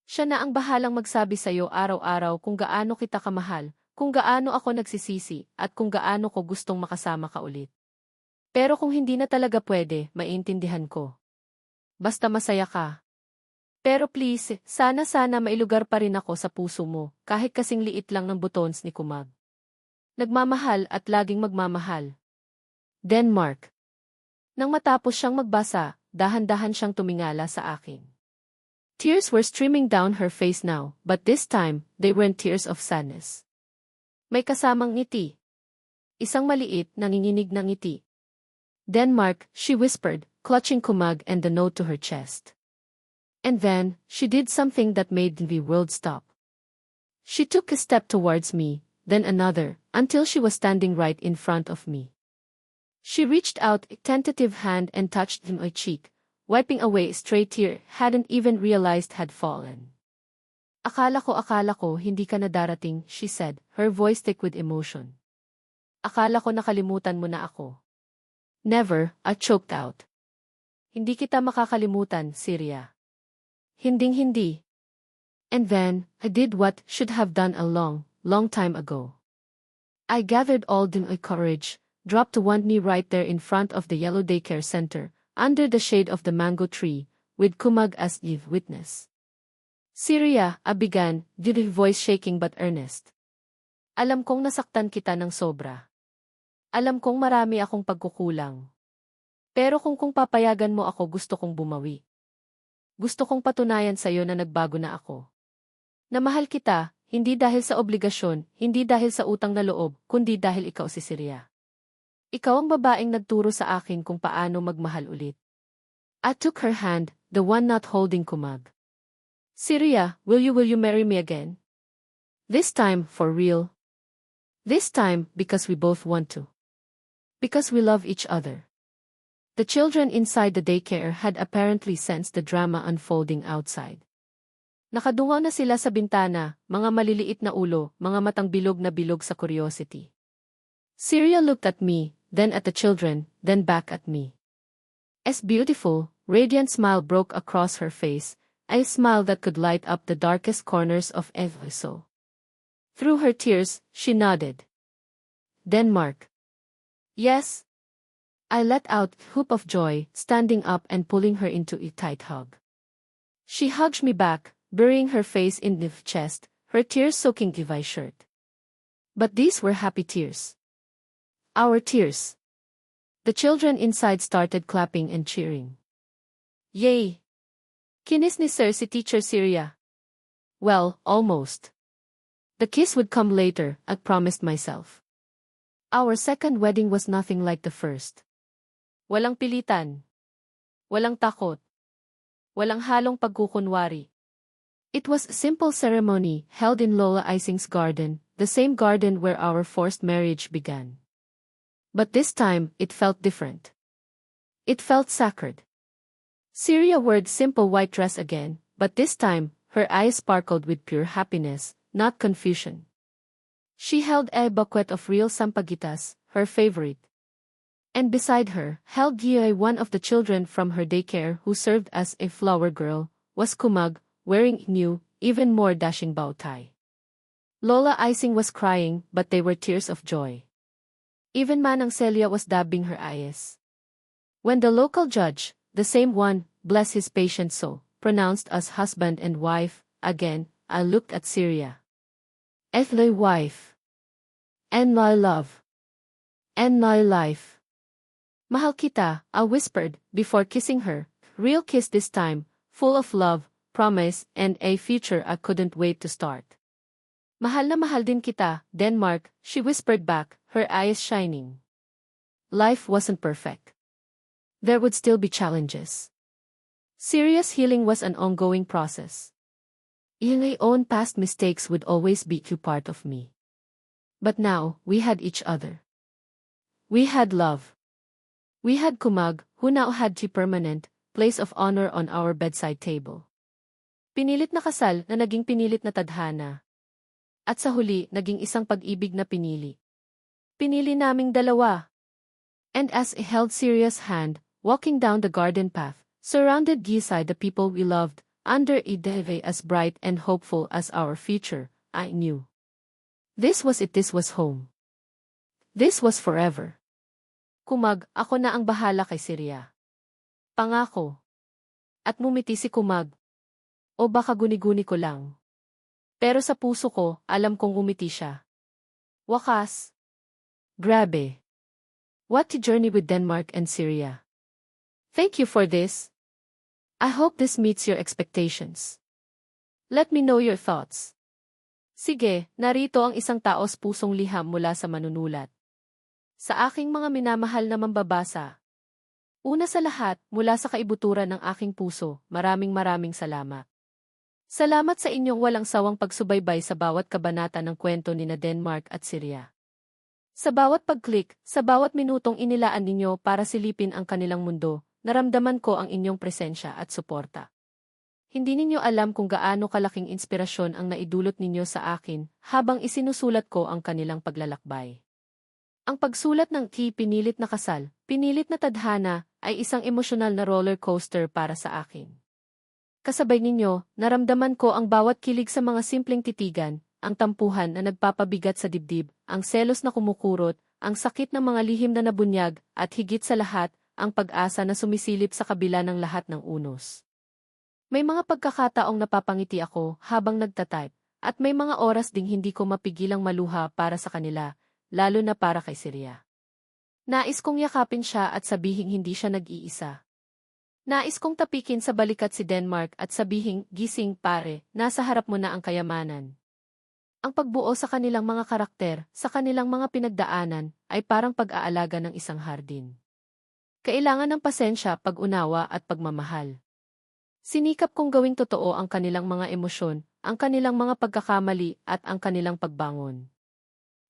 Siya na ang bahalang magsabi sa'yo araw-araw kung gaano kita kamahal, kung gaano ako nagsisisi, at kung gaano ko gustong makasama ka ulit. Pero kung hindi na talaga pwede, maintindihan ko. Basta masaya ka. Pero please, sana mailugar pa rin ako sa puso mo, kahit kasing liit lang ng buttons ni Kumag. Nagmamahal at laging magmamahal. Denmark. Nang matapos siyang magbasa, dahan-dahan siyang tumingala sa akin. Tears were streaming down her face now, but this time, they weren't tears of sadness. May kasamang ngiti. Isang maliit, nanginginig na ngiti. Denmark, she whispered, clutching Kumag and the note to her chest. And then, she did something that made the world stop. She took a step towards me, then another, until she was standing right in front of me. She reached out a tentative hand and touched my cheek, wiping away a stray tear hadn't even realized had fallen. Akala ko hindi ka na darating, she said, her voice thick with emotion. Akala ko nakalimutan mo na ako. Never, I choked out. Hindi kita makakalimutan, Syria. Hinding-hindi. And then, I did what should have done a long time ago. I gathered all my courage, dropped to one knee right there in front of the yellow daycare center, under the shade of the mango tree, with Kumag as the witness. Syria, I began, with voice shaking but earnest. Alam kong nasaktan kita ng sobra. Alam kong marami akong pagkukulang. Pero kung papayagan mo ako, gusto kong bumawi. Gusto kong patunayan sa'yo na nagbago na ako. Na mahal kita, hindi dahil sa obligasyon, hindi dahil sa utang na loob, kundi dahil ikaw si Syria. Ikaw ang babaeng nagturo sa akin kung paano magmahal ulit. I took her hand, the one not holding Kumag. Syria, will you marry me again? This time, for real. This time, because we both want to. Because we love each other. The children inside the daycare had apparently sensed the drama unfolding outside. Nakadungaw na sila sa bintana, mga maliliit na ulo, mga matang bilog na bilog sa curiosity. Syria looked at me, then at the children, then back at me. As beautiful, radiant smile broke across her face, a smile that could light up the darkest corners of every soul. Through her tears, she nodded. Denmark. Yes. I let out a whoop of joy, standing up and pulling her into a tight hug. She hugged me back, burying her face in the chest, her tears soaking Levi's shirt. But these were happy tears. Our tears. The children inside started clapping and cheering. Yay! Kinis ni Sir si Teacher Syria. Well, almost. The kiss would come later, I promised myself. Our second wedding was nothing like the first. Walang pilitan. Walang takot. Walang halong pagkukunwari. It was a simple ceremony held in Lola Ising's garden, the same garden where our forced marriage began. But this time, it felt different. It felt sacred. Syria wore the simple white dress again, but this time, her eyes sparkled with pure happiness, not confusion. She held a bucket of real sampaguitas, her favorite. And beside her, held Gia, one of the children from her daycare who served as a flower girl, was Kumag, wearing new, even more dashing bow tie. Lola Ising was crying, but they were tears of joy. Even Manang Celia was dabbing her eyes. When the local judge, the same one, bless his patient soul, pronounced us husband and wife, again, I looked at Syria. My wife. And my love. And my life. Mahal kita, I whispered, before kissing her, real kiss this time, full of love, promise, and a future I couldn't wait to start. Mahal na mahal din kita, Denmark, she whispered back, her eyes shining. Life wasn't perfect. There would still be challenges. Serious healing was an ongoing process. My own past mistakes would always be a part of me. But now, we had each other. We had love. We had Kumag, who now had the permanent place of honor on our bedside table. Pinilit na kasal na naging pinilit na tadhana. At sa huli, naging isang pag-ibig na pinili. Pinili naming dalawa. And as I held Syria's hand, walking down the garden path, surrounded beside the people we loved, under a day as bright and hopeful as our future, I knew. This was it, this was home. This was forever. Kumag, ako na ang bahala kay Syria. Pangako. At mumiti si Kumag. O baka guni-guni ko lang. Pero sa puso ko, alam kong umiti siya. Wakas. Grabe. What a journey with Denmark and Syria. Thank you for this. I hope this meets your expectations. Let me know your thoughts. Sige, narito ang isang taos pusong liham mula sa manunulat. Sa aking mga minamahal na mambabasa. Una sa lahat, mula sa kaibuturan ng aking puso, maraming salamat. Salamat sa inyong walang sawang pagsubaybay sa bawat kabanata ng kwento ni na Denmark at Syria. Sa bawat pag-click, sa bawat minutong inilaan ninyo para silipin ang kanilang mundo, naramdaman ko ang inyong presensya at suporta. Hindi ninyo alam kung gaano kalaking inspirasyon ang naidulot ninyo sa akin habang isinusulat ko ang kanilang paglalakbay. Ang pagsulat ng Pinilit na Kasal, Pinilit na Tadhana ay isang emosyonal na roller coaster para sa akin. Kasabay ninyo, naramdaman ko ang bawat kilig sa mga simpleng titigan, ang tampuhan na nagpapabigat sa dibdib, ang selos na kumukurot, ang sakit ng mga lihim na nabunyag, at higit sa lahat, ang pag-asa na sumisilip sa kabila ng lahat ng unos. May mga pagkakataong napapangiti ako habang nagtatype, at may mga oras ding hindi ko mapigilang maluha para sa kanila, lalo na para kay Syria. Nais kong yakapin siya at sabihing hindi siya nag-iisa. Nais kong tapikin sa balikat si Denmark at sabihing, gising pare, nasa harap mo na ang kayamanan. Ang pagbuo sa kanilang mga karakter, sa kanilang mga pinagdaanan, ay parang pag-aalaga ng isang hardin. Kailangan ng pasensya, pag-unawa at pagmamahal. Sinikap kong gawing totoo ang kanilang mga emosyon, ang kanilang mga pagkakamali at ang kanilang pagbangon.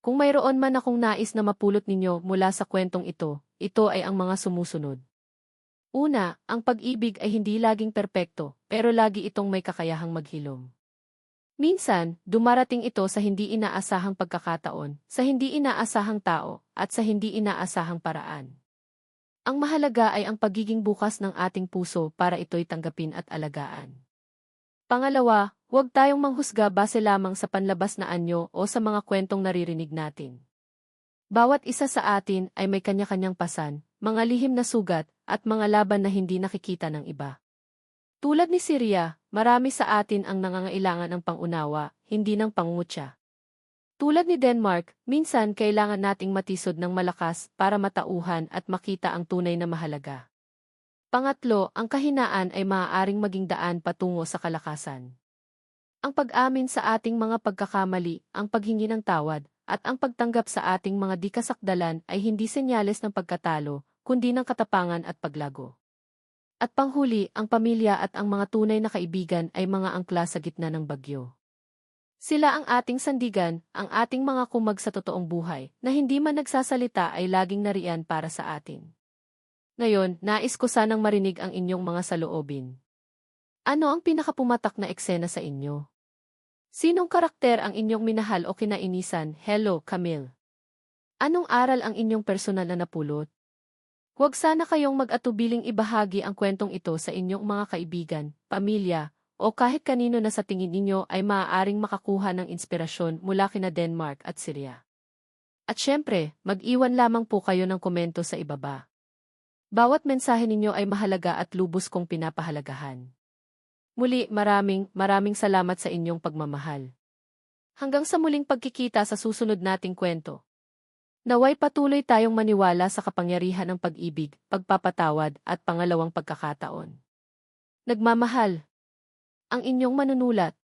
Kung mayroon man akong nais na mapulot ninyo mula sa kwentong ito ay ang mga sumusunod. Una, ang pag-ibig ay hindi laging perpekto, pero lagi itong may kakayahang maghilom. Minsan, dumarating ito sa hindi inaasahang pagkakataon, sa hindi inaasahang tao, at sa hindi inaasahang paraan. Ang mahalaga ay ang pagiging bukas ng ating puso para ito'y tanggapin at alagaan. Pangalawa, huwag tayong manghusga base lamang sa panlabas na anyo o sa mga kwentong naririnig natin. Bawat isa sa atin ay may kanya-kanyang pasan, mga lihim na sugat, at mga laban na hindi nakikita ng iba. Tulad ni Syria, marami sa atin ang nangangailangan ng pangunawa, hindi ng pangungutya. Tulad ni Denmark, minsan kailangan nating matisod ng malakas para matauhan at makita ang tunay na mahalaga. Pangatlo, ang kahinaan ay maaaring maging daan patungo sa kalakasan. Ang pag-amin sa ating mga pagkakamali, ang paghingi ng tawad, at ang pagtanggap sa ating mga di kasakdalan ay hindi senyales ng pagkatalo, kundi ng katapangan at paglago. At panghuli, ang pamilya at ang mga tunay na kaibigan ay mga angkla sa gitna ng bagyo. Sila ang ating sandigan, ang ating mga kumag sa totoong buhay, na hindi man nagsasalita ay laging nariyan para sa atin. Ngayon, nais ko sanang marinig ang inyong mga saloobin. Ano ang pinakapumatak na eksena sa inyo? Sinong karakter ang inyong minahal o kinainisan? Hello, Camille. Anong aral ang inyong personal na napulot? Huwag sana kayong mag-atubiling ibahagi ang kwentong ito sa inyong mga kaibigan, pamilya, o kahit kanino na sa tingin ninyo ay maaaring makakuha ng inspirasyon mula kina Denmark at Syria. At syempre, mag-iwan lamang po kayo ng komento sa ibaba. Bawat mensahe ninyo ay mahalaga at lubos kong pinapahalagahan. Muli, maraming salamat sa inyong pagmamahal. Hanggang sa muling pagkikita sa susunod nating kwento. Naway patuloy tayong maniwala sa kapangyarihan ng pag-ibig, pagpapatawad at pangalawang pagkakataon. Nagmamahal. Ang inyong manunulat.